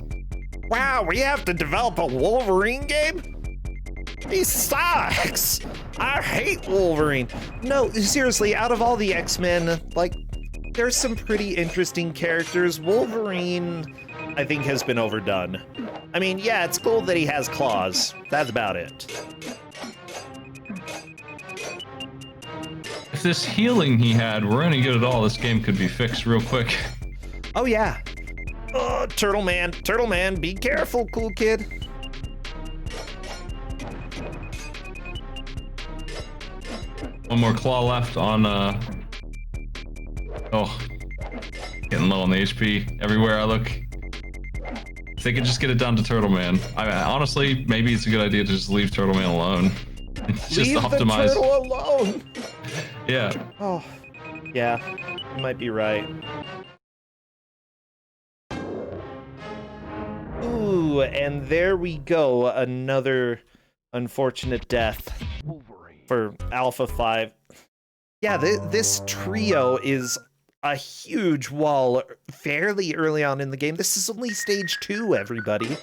Wow, we have to develop a Wolverine game? He sucks! I hate Wolverine. No, seriously, out of all the X-Men, like, there's some pretty interesting characters. Wolverine, I think, has been overdone. I mean, yeah, it's cool that he has claws. That's about it. If this healing he had were any good at all, this game could be fixed real quick. Oh, yeah. Oh, Turtle Man, be careful, cool kid. One more claw left on, oh, getting low on the HP everywhere I look. If they could just get it down to Turtle Man. Honestly, maybe it's a good idea to just leave Turtle Man alone. Just optimize. Leave the turtle alone! Yeah. Oh, yeah, you might be right. Ooh, and there we go. Another unfortunate death for Alpha 5. Yeah, this trio is a huge wall fairly early on in the game. This is only stage 2, everybody.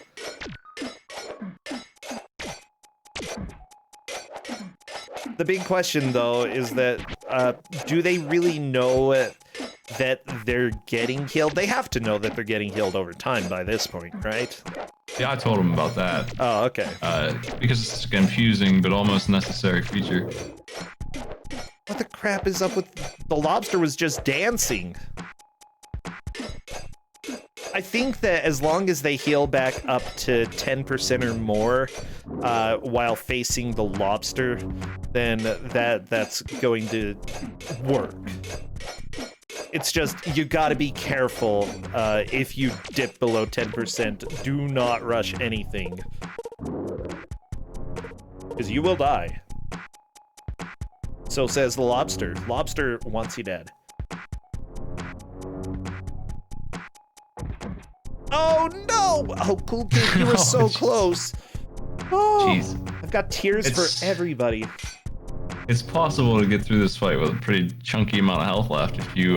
The big question, though, is that do they really know that they're getting healed? They have to know that they're getting healed over time by this point, right? Yeah, I told him about that. Oh, okay. Because it's a confusing but almost necessary feature. What the crap is up with... The lobster was just dancing. I think that as long as they heal back up to 10% or more while facing the lobster, then that's going to work. It's just, you gotta be careful if you dip below 10%. Do not rush anything. Because you will die. So says the lobster. Lobster wants you dead. Oh no! Oh, Cool Kid, you were so close. Oh, jeez. I've got tears for everybody. It's possible to get through this fight with a pretty chunky amount of health left if you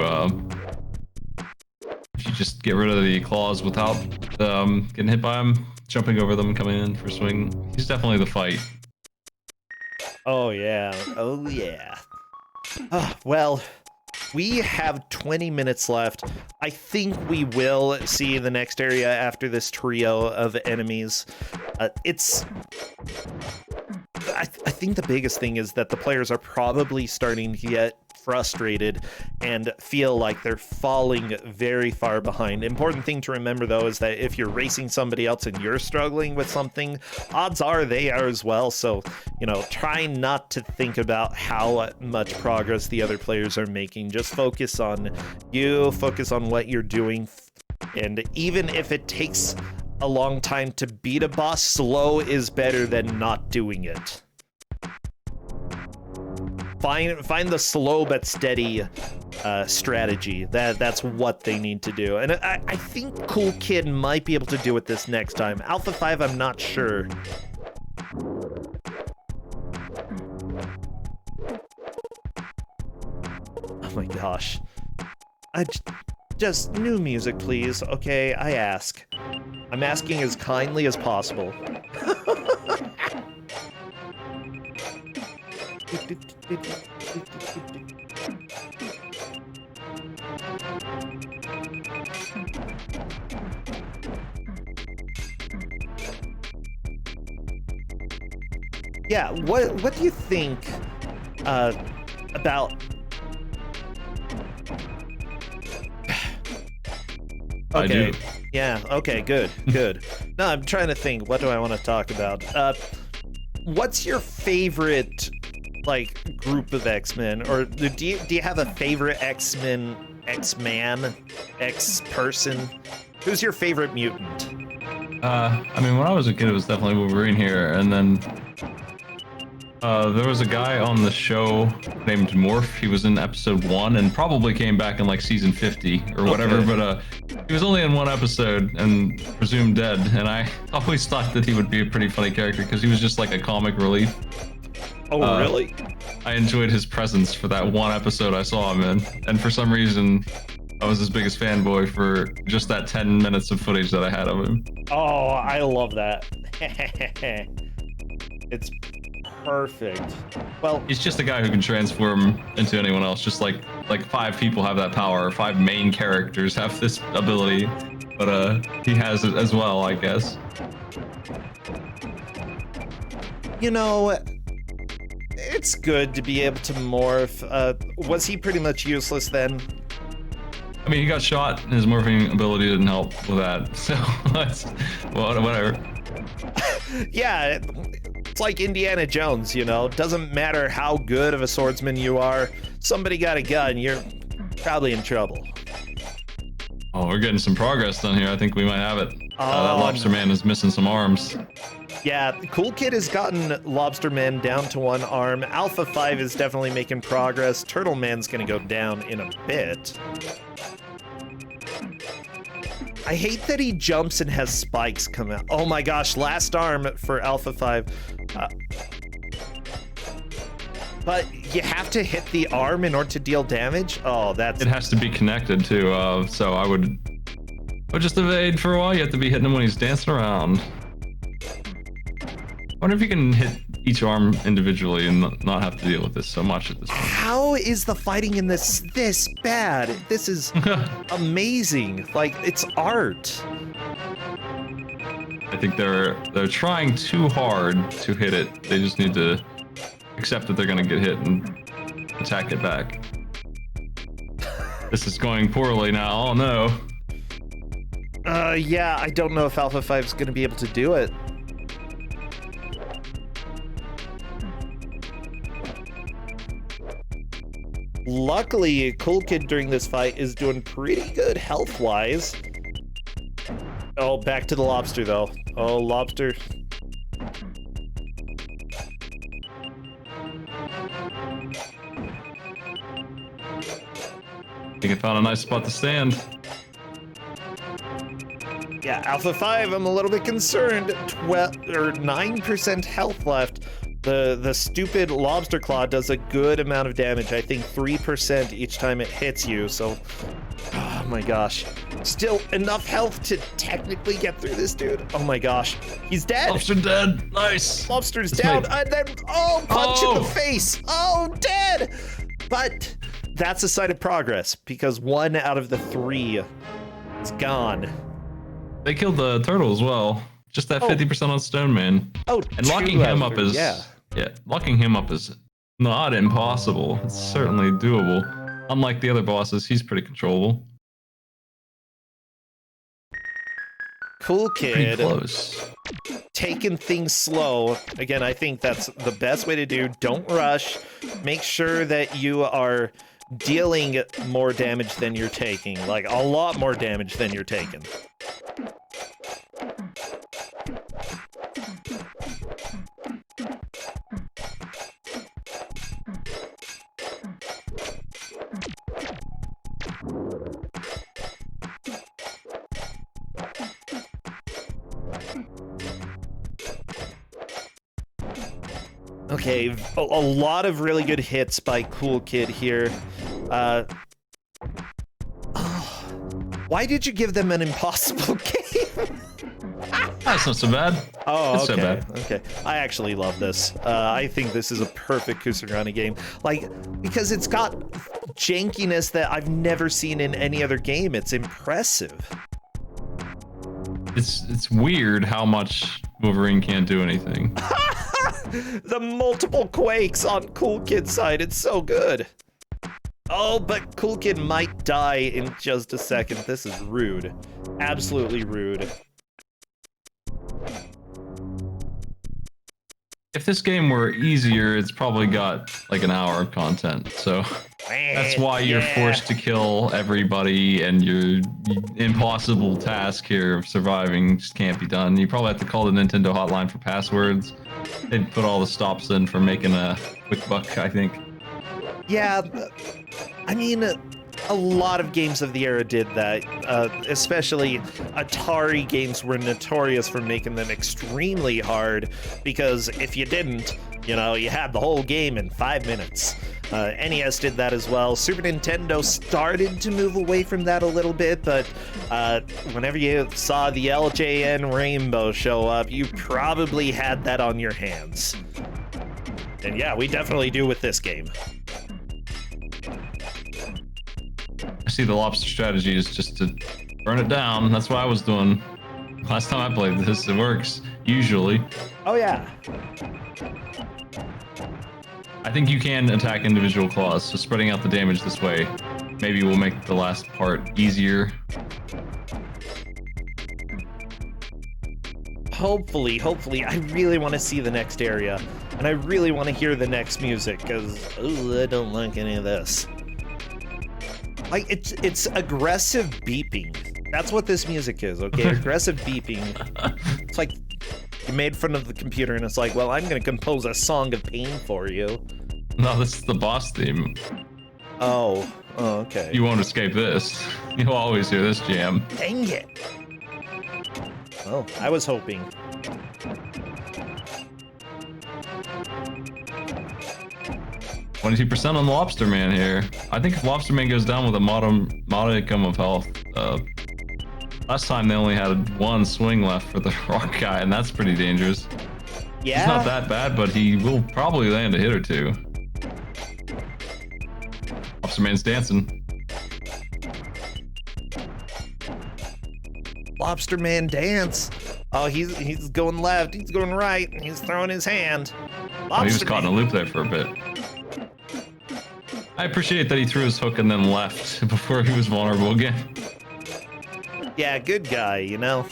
just get rid of the claws without getting hit by them, jumping over them, coming in for a swing. He's definitely the fight. Oh yeah, oh yeah. Well, we have 20 minutes left. I think we will see the next area after this trio of enemies. I think the biggest thing is that the players are probably starting to get frustrated and feel like they're falling very far behind. Important thing to remember, though, is that if you're racing somebody else and you're struggling with something, odds are they are as well. So, you know, try not to think about how much progress the other players are making. Just focus on you, focus on what you're doing. And even if it takes a long time to beat a boss, slow is better than not doing it. Find the slow but steady strategy. That's what they need to do. And I think Cool Kid might be able to do it this next time. Alpha 5, I'm not sure. Oh my gosh. Just new music, please. Okay, I ask. I'm asking as kindly as possible. Yeah, what do you think about... Okay. I do. Yeah, okay, good. No, I'm trying to think, what do I want to talk about? What's your favorite, like, group of X-Men? Or do you have a favorite X-Men, X-Man, X-person? Who's your favorite mutant? I mean, when I was a kid, it was definitely Wolverine here, and then there was a guy on the show named Morph. He was in episode 1 and probably came back in like season 50 or whatever, okay. But he was only in 1 episode and presumed dead, and I always thought that he would be a pretty funny character because he was just like a comic relief. Oh, really? I enjoyed his presence for that 1 episode I saw him in, and for some reason I was his biggest fanboy for just that 10 minutes of footage that I had of him. Oh, I love that. It's perfect. Well, he's just a guy who can transform into anyone else. Just like 5 people have that power. 5 main characters have this ability, but he has it as well, I guess. You know, it's good to be able to morph. Was he pretty much useless then? I mean, he got shot. His morphing ability didn't help with that. So, well, whatever. Yeah, it's like Indiana Jones, you know? Doesn't matter how good of a swordsman you are, somebody got a gun, you're probably in trouble. Oh, we're getting some progress done here. I think we might have it. That lobster man is missing some arms. Yeah, Cool Kid has gotten Lobster Man down to 1 arm. Alpha 5 is definitely making progress. Turtle Man's gonna go down in a bit. I hate that he jumps and has spikes come out. Oh my gosh, last arm for Alpha 5. But you have to hit the arm in order to deal damage? Oh, that's... It has to be connected too, so I would just evade for a while. You have to be hitting him when he's dancing around. I wonder if you can hit each arm individually and not have to deal with this so much at this point. How is the fighting in this bad? This is amazing. Like, it's art. I think they're trying too hard to hit it. They just need to accept that they're gonna get hit and attack it back. This is going poorly now. Oh no. Yeah, I don't know if Alpha 5 is gonna be able to do it. Luckily, Cool Kid during this fight is doing pretty good health-wise. Oh, back to the lobster, though. Oh, lobster. I think I found a nice spot to stand. Yeah, Alpha 5, I'm a little bit concerned. 9% health left. The stupid lobster claw does a good amount of damage. I think 3% each time it hits you, so... Oh my gosh. Still enough health to technically get through this dude. Oh my gosh. He's dead! Lobster dead! Nice! Lobster's down, and then... Oh, punch in the face! Oh, dead! But that's a sign of progress, because 1 out of the 3 is gone. They killed the turtle as well. Just that 50% on Stone Man. Oh, and locking him up is locking him up is not impossible. It's certainly doable. Unlike the other bosses, he's pretty controllable. Cool Kid. Pretty close. Taking things slow. Again, I think that's the best way to do. Don't rush. Make sure that you are dealing more damage than you're taking. Like, a lot more damage than you're taking. Okay, a lot of really good hits by Cool Kid here. Why did you give them an impossible game? That's not so bad. Oh, it's okay. So bad. Okay. I actually love this. I think this is a perfect Ku5ogrande game. Like, because it's got jankiness that I've never seen in any other game. It's impressive. It's weird how much Wolverine can't do anything. The multiple quakes on Cool Kid's side, it's so good. Oh, but Cool Kid might die in just a second. This is rude. Absolutely rude. If this game were easier, it's probably got like an hour of content. So that's why you're forced to kill everybody, and your impossible task here of surviving just can't be done. You probably have to call the Nintendo hotline for passwords. They'd put all the stops in for making a quick buck, I think. Yeah, I mean, a lot of games of the era did that, especially Atari games were notorious for making them extremely hard, because if you didn't, you know, you had the whole game in 5 minutes. NES did that as well. Super Nintendo started to move away from that a little bit, but whenever you saw the LJN Rainbow show up, you probably had that on your hands. And yeah, we definitely do with this game. I see the lobster strategy is just to burn it down. That's what I was doing last time I played this. It works, usually. Oh yeah. I think you can attack individual claws, so spreading out the damage this way maybe will make the last part easier. Hopefully, I really want to see the next area, and I really want to hear the next music, because I don't like any of this. Like, it's aggressive beeping. That's what this music is, okay? Aggressive beeping. It's like you made fun of the computer, and it's like, well, I'm gonna compose a song of pain for you. No, this is the boss theme. Oh, okay. You won't escape this. You'll always hear this jam. Dang it. Well, I was hoping. 22% on Lobster Man here. I think if Lobster Man goes down with a modicum of health, last time they only had one swing left for the rock guy, and that's pretty dangerous. Yeah. He's not that bad, but he will probably land a hit or two. Lobster Man's dancing. Lobster Man dance. Oh, he's going left. He's going right. He's throwing his hand. Oh, he was caught in a loop there for a bit. I appreciate that he threw his hook and then left before he was vulnerable again. Yeah, good guy, you know.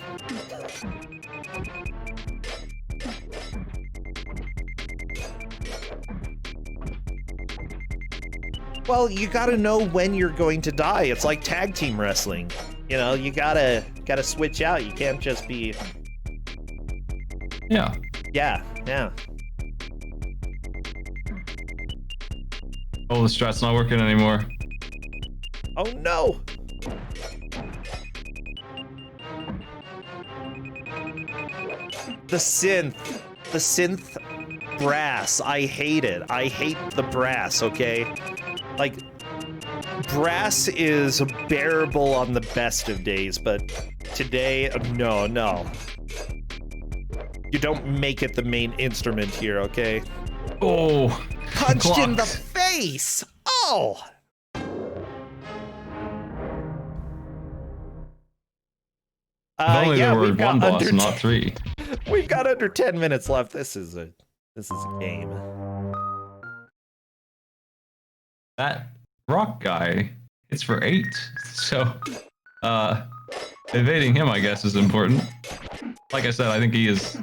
Well, you gotta know when you're going to die. It's like tag team wrestling. You know, you gotta switch out. You can't just be. Yeah. Yeah. Oh, the strat's not working anymore. Oh no! The synth brass. I hate it. I hate the brass, okay? Like, brass is bearable on the best of days, but today, no. You don't make it the main instrument here, okay? Oh, Punched in the face! Oh! If only there were we've got one boss, under not 3. We've got under 10 minutes left. This is a game. That rock guy, it's for 8. So, evading him, I guess, is important. Like I said, I think he is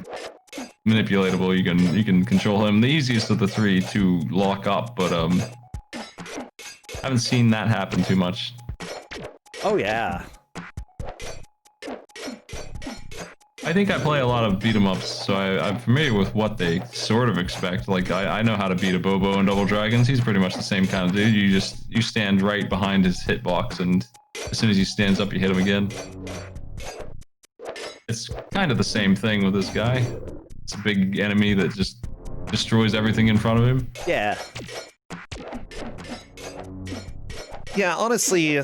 manipulatable. You can control him. The easiest of the 3 to lock up, but haven't seen that happen too much. Oh yeah. I think I play a lot of beat 'em ups, so I'm familiar with what they sort of expect. Like I know how to beat a Bobo in Double Dragons. He's pretty much the same kind of dude. You stand right behind his hitbox, and as soon as he stands up, you hit him again. It's kind of the same thing with this guy. It's a big enemy that just destroys everything in front of him. Yeah. Yeah, honestly,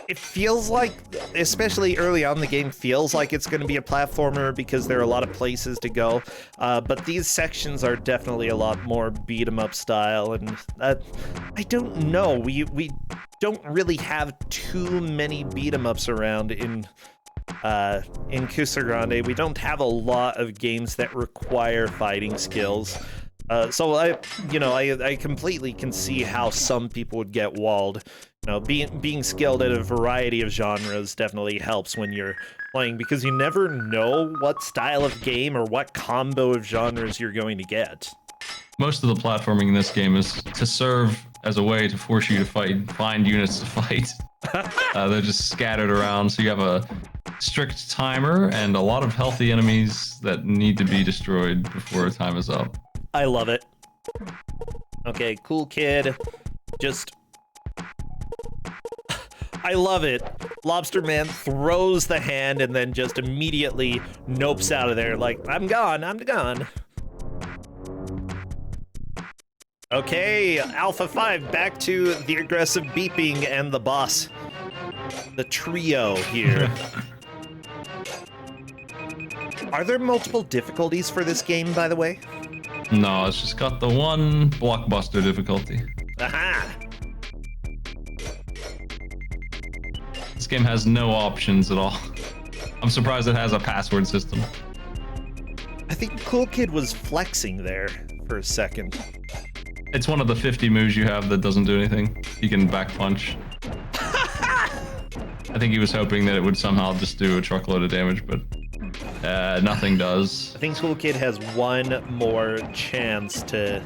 it feels like, especially early on in the game, feels like it's going to be a platformer because there are a lot of places to go. But these sections are definitely a lot more beat 'em up style, and I don't know. We don't really have too many beat 'em ups around in Ku5ogrande. We don't have a lot of games that require fighting skills. So I completely can see how some people would get walled. You know, being skilled at a variety of genres definitely helps when you're playing, because you never know what style of game or what combo of genres you're going to get. Most of the platforming in this game is to serve as a way to force you to find units to fight. They're just scattered around, so you have a strict timer and a lot of healthy enemies that need to be destroyed before time is up. I love it. Okay, cool kid. Just... I love it. Lobster Man throws the hand and then just immediately nopes out of there like, I'm gone. Okay, Alpha 5, back to the aggressive beeping and the boss. The trio here. Are there multiple difficulties for this game, by the way? No, it's just got the one blockbuster difficulty. Aha! This game has no options at all. I'm surprised it has a password system. I think Cool Kid was flexing there for a second. It's one of the 50 moves you have that doesn't do anything. You can back punch. I think he was hoping that it would somehow just do a truckload of damage, but nothing does. I think Cool Kid has one more chance to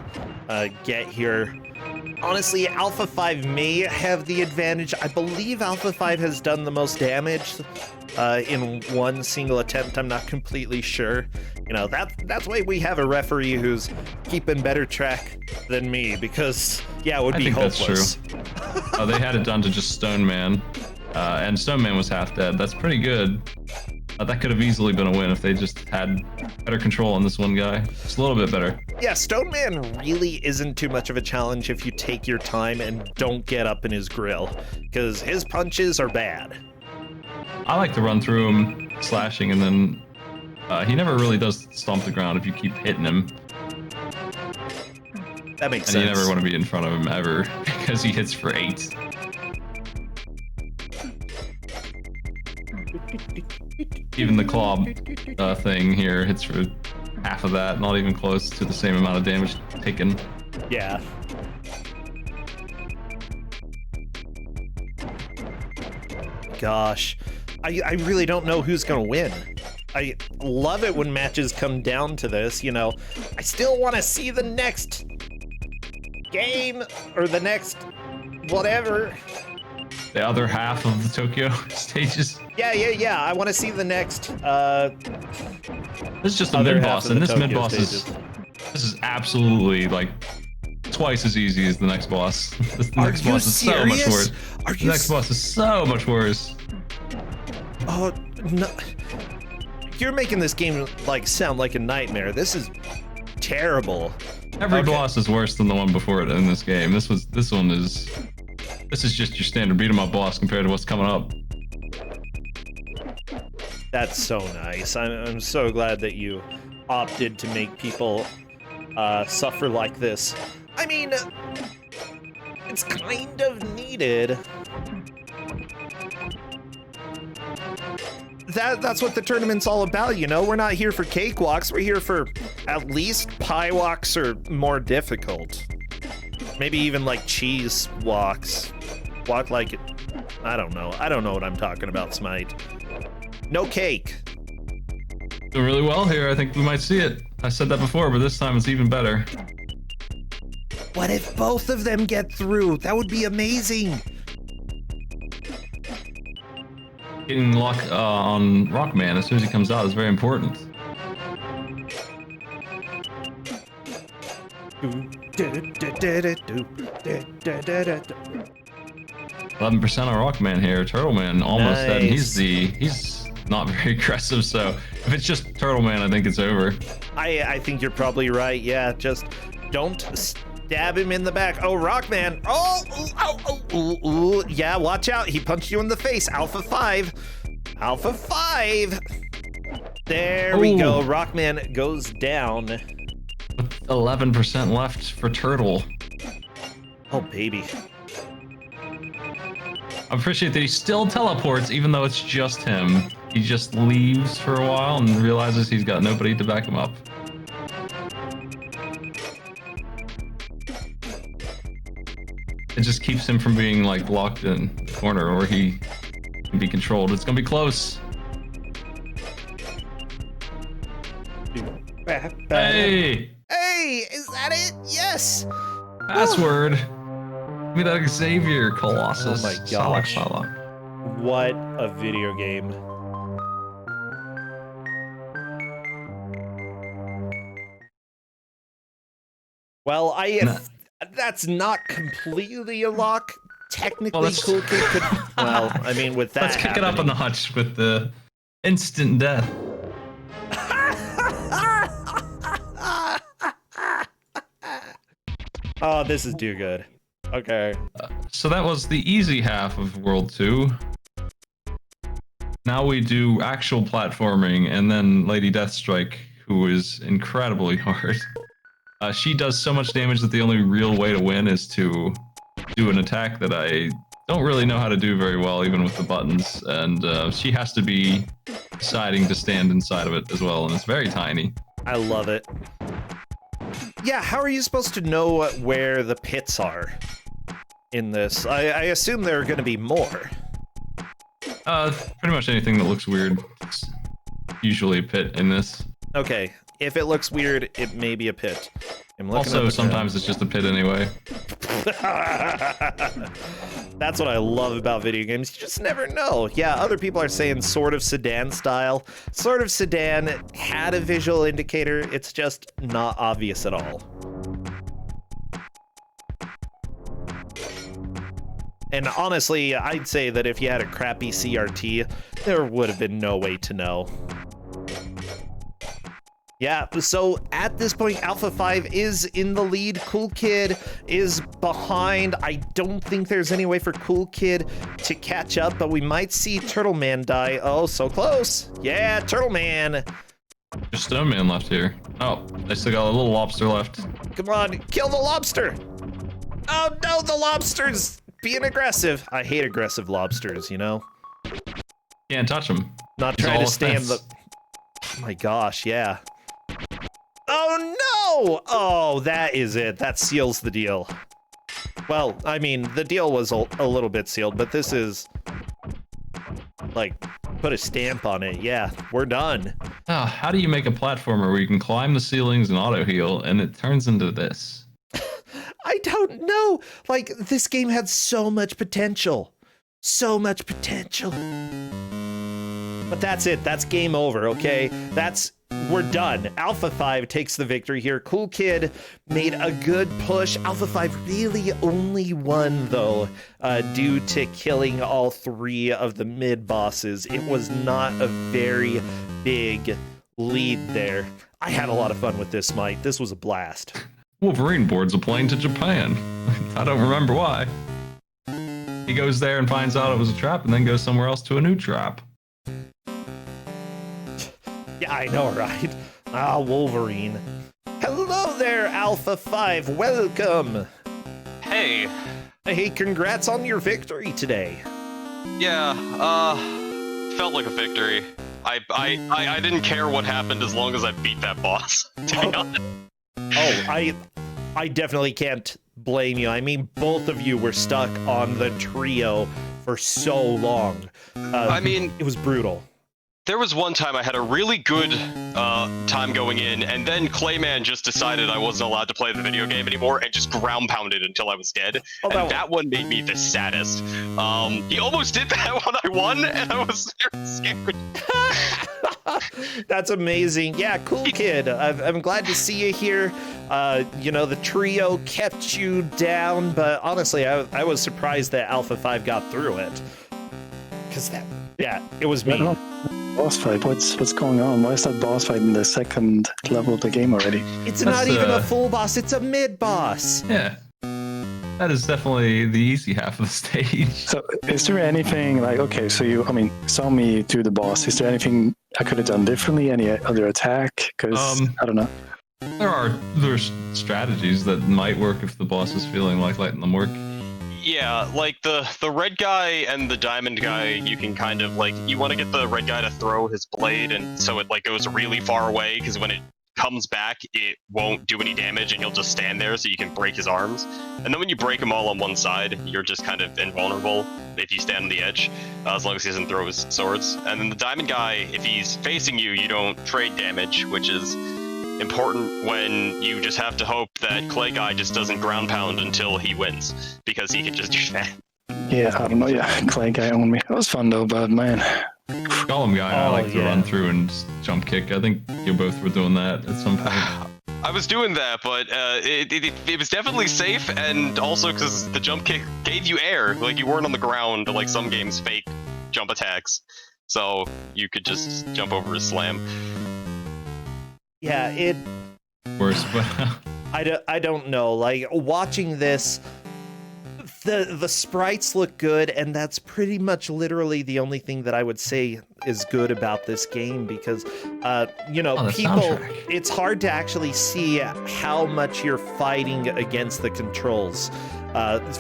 get here. Honestly, Alpha 5 may have the advantage. I believe Alpha 5 has done the most damage in one single attempt. I'm not completely sure. You know, that's why we have a referee who's keeping better track than me, because, yeah, it would be hopeless. That's true. They had it done to just Stone Man, and Stone Man was half dead. That's pretty good. That could have easily been a win if they just had better control on this one guy. Just a little bit better. Yeah, Stone Man really isn't too much of a challenge if you take your time and don't get up in his grill, because his punches are bad. I like to run through him, slashing, and then he never really does stomp the ground if you keep hitting him. That makes sense. And you never want to be in front of him ever, because he hits for 8. Even the claw thing here hits for half of that, not even close to the same amount of damage taken. Yeah. Gosh, I really don't know who's gonna win. I love it when matches come down to this, you know. I still want to see the next game or the next whatever. The other half of the Tokyo stages. Yeah. I want to see the next. This is just a mid boss, and this mid boss is absolutely like twice as easy as the next boss. The next boss is so much worse. The next boss is so much worse. Oh no! You're making this game like sound like a nightmare. This is terrible. Every boss is worse than the one before it in this game. This is just your standard beat 'em up boss compared to what's coming up. That's so nice. I'm so glad that you opted to make people suffer like this. I mean, it's kind of needed. That's what the tournament's all about, you know? We're not here for cakewalks. We're here for at least pie walks or more difficult. Maybe even like cheese walks. Walk like it. I don't know. I don't know what I'm talking about, Smite. No cake. Doing really well here. I think we might see it. I said that before, but this time it's even better. What if both of them get through? That would be amazing. Getting luck on Rockman as soon as he comes out is very important. 11% on Rockman here. Turtleman almost dead. He's not very aggressive, so if it's just Turtleman, I think it's over. I think you're probably right. Yeah, just don't stab him in the back. Oh, Rockman. Oh, yeah, watch out. He punched you in the face. Alpha 5. Alpha 5. There we go. Rockman goes down. 11% left for Turtle. Oh, baby. I appreciate that he still teleports, even though it's just him. He just leaves for a while and realizes he's got nobody to back him up. It just keeps him from being like locked in the corner where he can be controlled. It's gonna be close. Hey! Hey, is that it? Yes! Password. Give me that Xavier Colossus. Oh my gosh. Sala. What a video game. Well, that's not completely a lock. Technically, Cool Kid could. Well, I mean, with that. Let's kick it up a notch with the instant death. Oh, this is too good. Okay. So that was the easy half of World 2. Now we do actual platforming, and then Lady Deathstrike, who is incredibly hard. She does so much damage that the only real way to win is to do an attack that I don't really know how to do very well, even with the buttons. And she has to be deciding to stand inside of it as well, and it's very tiny. I love it. Yeah, how are you supposed to know where the pits are in this? I assume there are going to be more. Pretty much anything that looks weird. It's usually a pit in this. Okay, if it looks weird, it may be a pit. Also, sometimes it's just a pit anyway. That's what I love about video games. You just never know. Yeah, other people are saying sort of sedan style. Sort of sedan had a visual indicator. It's just not obvious at all. And honestly, I'd say that if you had a crappy CRT, there would have been no way to know. Yeah, so at this point, Alpha 5 is in the lead. Cool Kid is behind. I don't think there's any way for Cool Kid to catch up, but we might see Turtle Man die. Oh, so close. Yeah, Turtle Man. There's Stone Man left here. Oh, I still got a little lobster left. Come on, kill the lobster. Oh no, the lobster's being aggressive. I hate aggressive lobsters, you know? Can't touch him. Not trying to stand the... Oh my gosh, yeah. Oh no! Oh, that is it. That seals the deal. Well, I mean, the deal was a little bit sealed, but this is... like, put a stamp on it. Yeah, we're done. Oh, how do you make a platformer where you can climb the ceilings and auto heal, and it turns into this? I don't know. Like, this game had so much potential. So much potential. But that's it. That's game over, okay? We're done. Alpha 5 takes the victory here. Cool Kid made a good push. Alpha 5 really only won, though, due to killing all 3 of the mid-bosses. It was not a very big lead there. I had a lot of fun with this, Mike. This was a blast. Wolverine boards a plane to Japan. I don't remember why. He goes there and finds out it was a trap and then goes somewhere else to a new trap. Yeah, I know, right? Ah, Wolverine. Hello there, Alpha 5. Welcome. Hey. Hey, congrats on your victory today. Yeah, felt like a victory. I didn't care what happened as long as I beat that boss, to be honest. Oh, I definitely can't blame you. I mean, both of you were stuck on the trio for so long. I mean, it was brutal. There was one time I had a really good time going in, and then Clayman just decided I wasn't allowed to play the video game anymore and just ground pounded until I was dead. Oh, and that one made me the saddest. He almost did that when I won, and I was very scared. That's amazing. Yeah, Cool Kid. I'm glad to see you here. You know, the trio kept you down, but honestly, I was surprised that Alpha 5 got through it. Because it was me. Boss fight? What's going on? Why is that boss fight in the second level of the game already? It's not even a full boss, it's a mid-boss. Yeah. That is definitely the easy half of the stage. So is there anything like, okay, so you saw me do the boss. Is there anything I could have done differently? Any other attack? Because, I don't know. There's strategies that might work if the boss is feeling like letting them work. Yeah, like the red guy and the diamond guy, you can kind of like, you want to get the red guy to throw his blade, and so it like goes really far away, because when it comes back, it won't do any damage, and he'll just stand there so you can break his arms. And then when you break them all on one side, you're just kind of invulnerable if you stand on the edge, as long as he doesn't throw his swords. And then the diamond guy, if he's facing you, you don't trade damage, which is important when you just have to hope that Clay Guy just doesn't ground pound until he wins, because he can just do that. Yeah, I don't know. Yeah, Clay Guy owned me. That was fun though, but man. Golem Guy, I like to run through and jump kick. I think you both were doing that at some point. I was doing that, but it was definitely safe, and also because the jump kick gave you air. Like, you weren't on the ground like some games fake jump attacks, so you could just jump over a slam. Yeah, worse, but I don't know. Like, watching this, the sprites look good, and that's pretty much literally the only thing that I would say is good about this game, because people, soundtrack. It's hard to actually see how much you're fighting against the controls.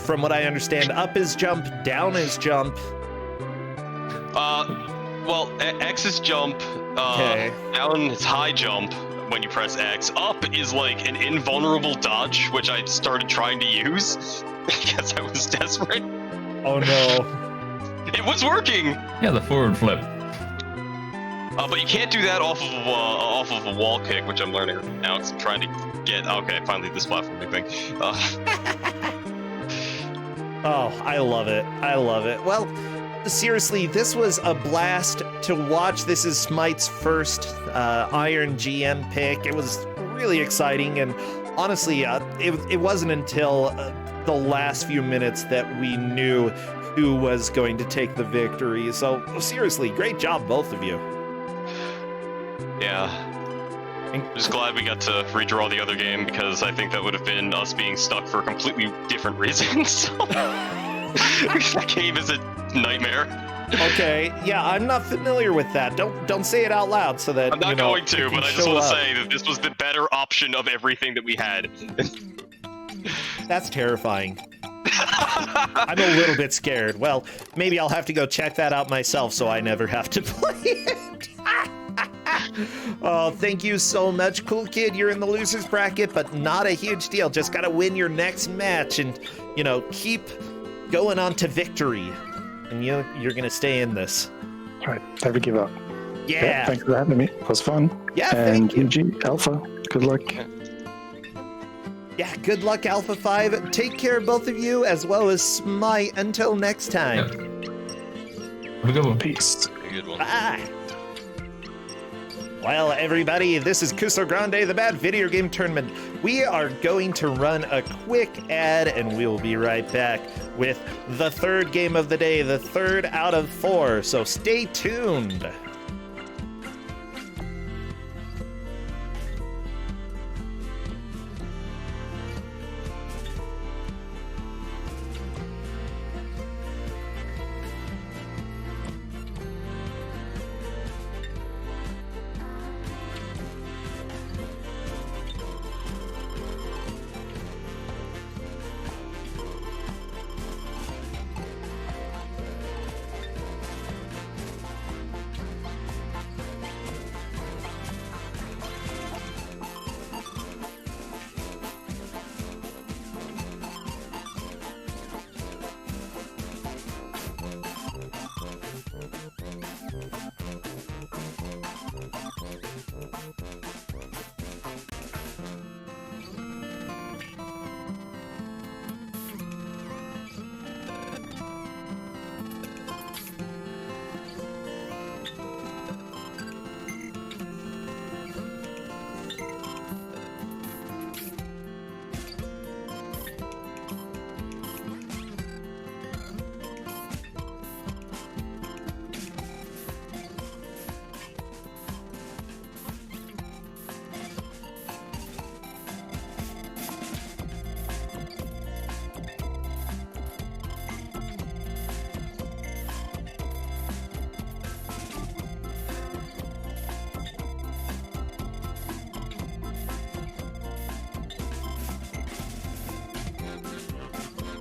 From what I understand, up is jump, down is jump. Well, X is jump, down is high jump when you press X. Up is like an invulnerable dodge, which I started trying to use because I was desperate. Oh no. It was working! Yeah, the forward flip. But you can't do that off of a wall kick, which I'm learning now because I'm trying to get... Okay, finally this platforming thing. Oh, I love it. I love it. Well, seriously, this was a blast to watch. This is Smite's first Iron GM pick. It was really exciting, and honestly, it wasn't until the last few minutes that we knew who was going to take the victory. So seriously, great job, both of you. Yeah. I'm just glad we got to redraw the other game because I think that would have been us being stuck for completely different reasons. That game is a nightmare. Okay, yeah, I'm not familiar with that. Don't say it out loud so that I'm not going to, but I just want to say that this was the better option of everything that we had. That's terrifying. I'm a little bit scared. Well, maybe I'll have to go check that out myself so I never have to play it. Oh, thank you so much, Cool Kid. You're in the loser's bracket, but not a huge deal. Just gotta win your next match and, keep going on to victory. And you're gonna stay in this. All right, never give up. Yeah. Thanks for having me. It was fun. Yeah, and thank you. GG, Alpha, good luck. Yeah, good luck, Alpha 5. Take care, both of you, as well as Smite. Until next time. Have a good one. Peace. A good one. Bye. Well, everybody, this is Ku5ogrande, the Bad Video Game Tournament. We are going to run a quick ad, and we'll be right back with the third game of the day, the third out of 4. So stay tuned.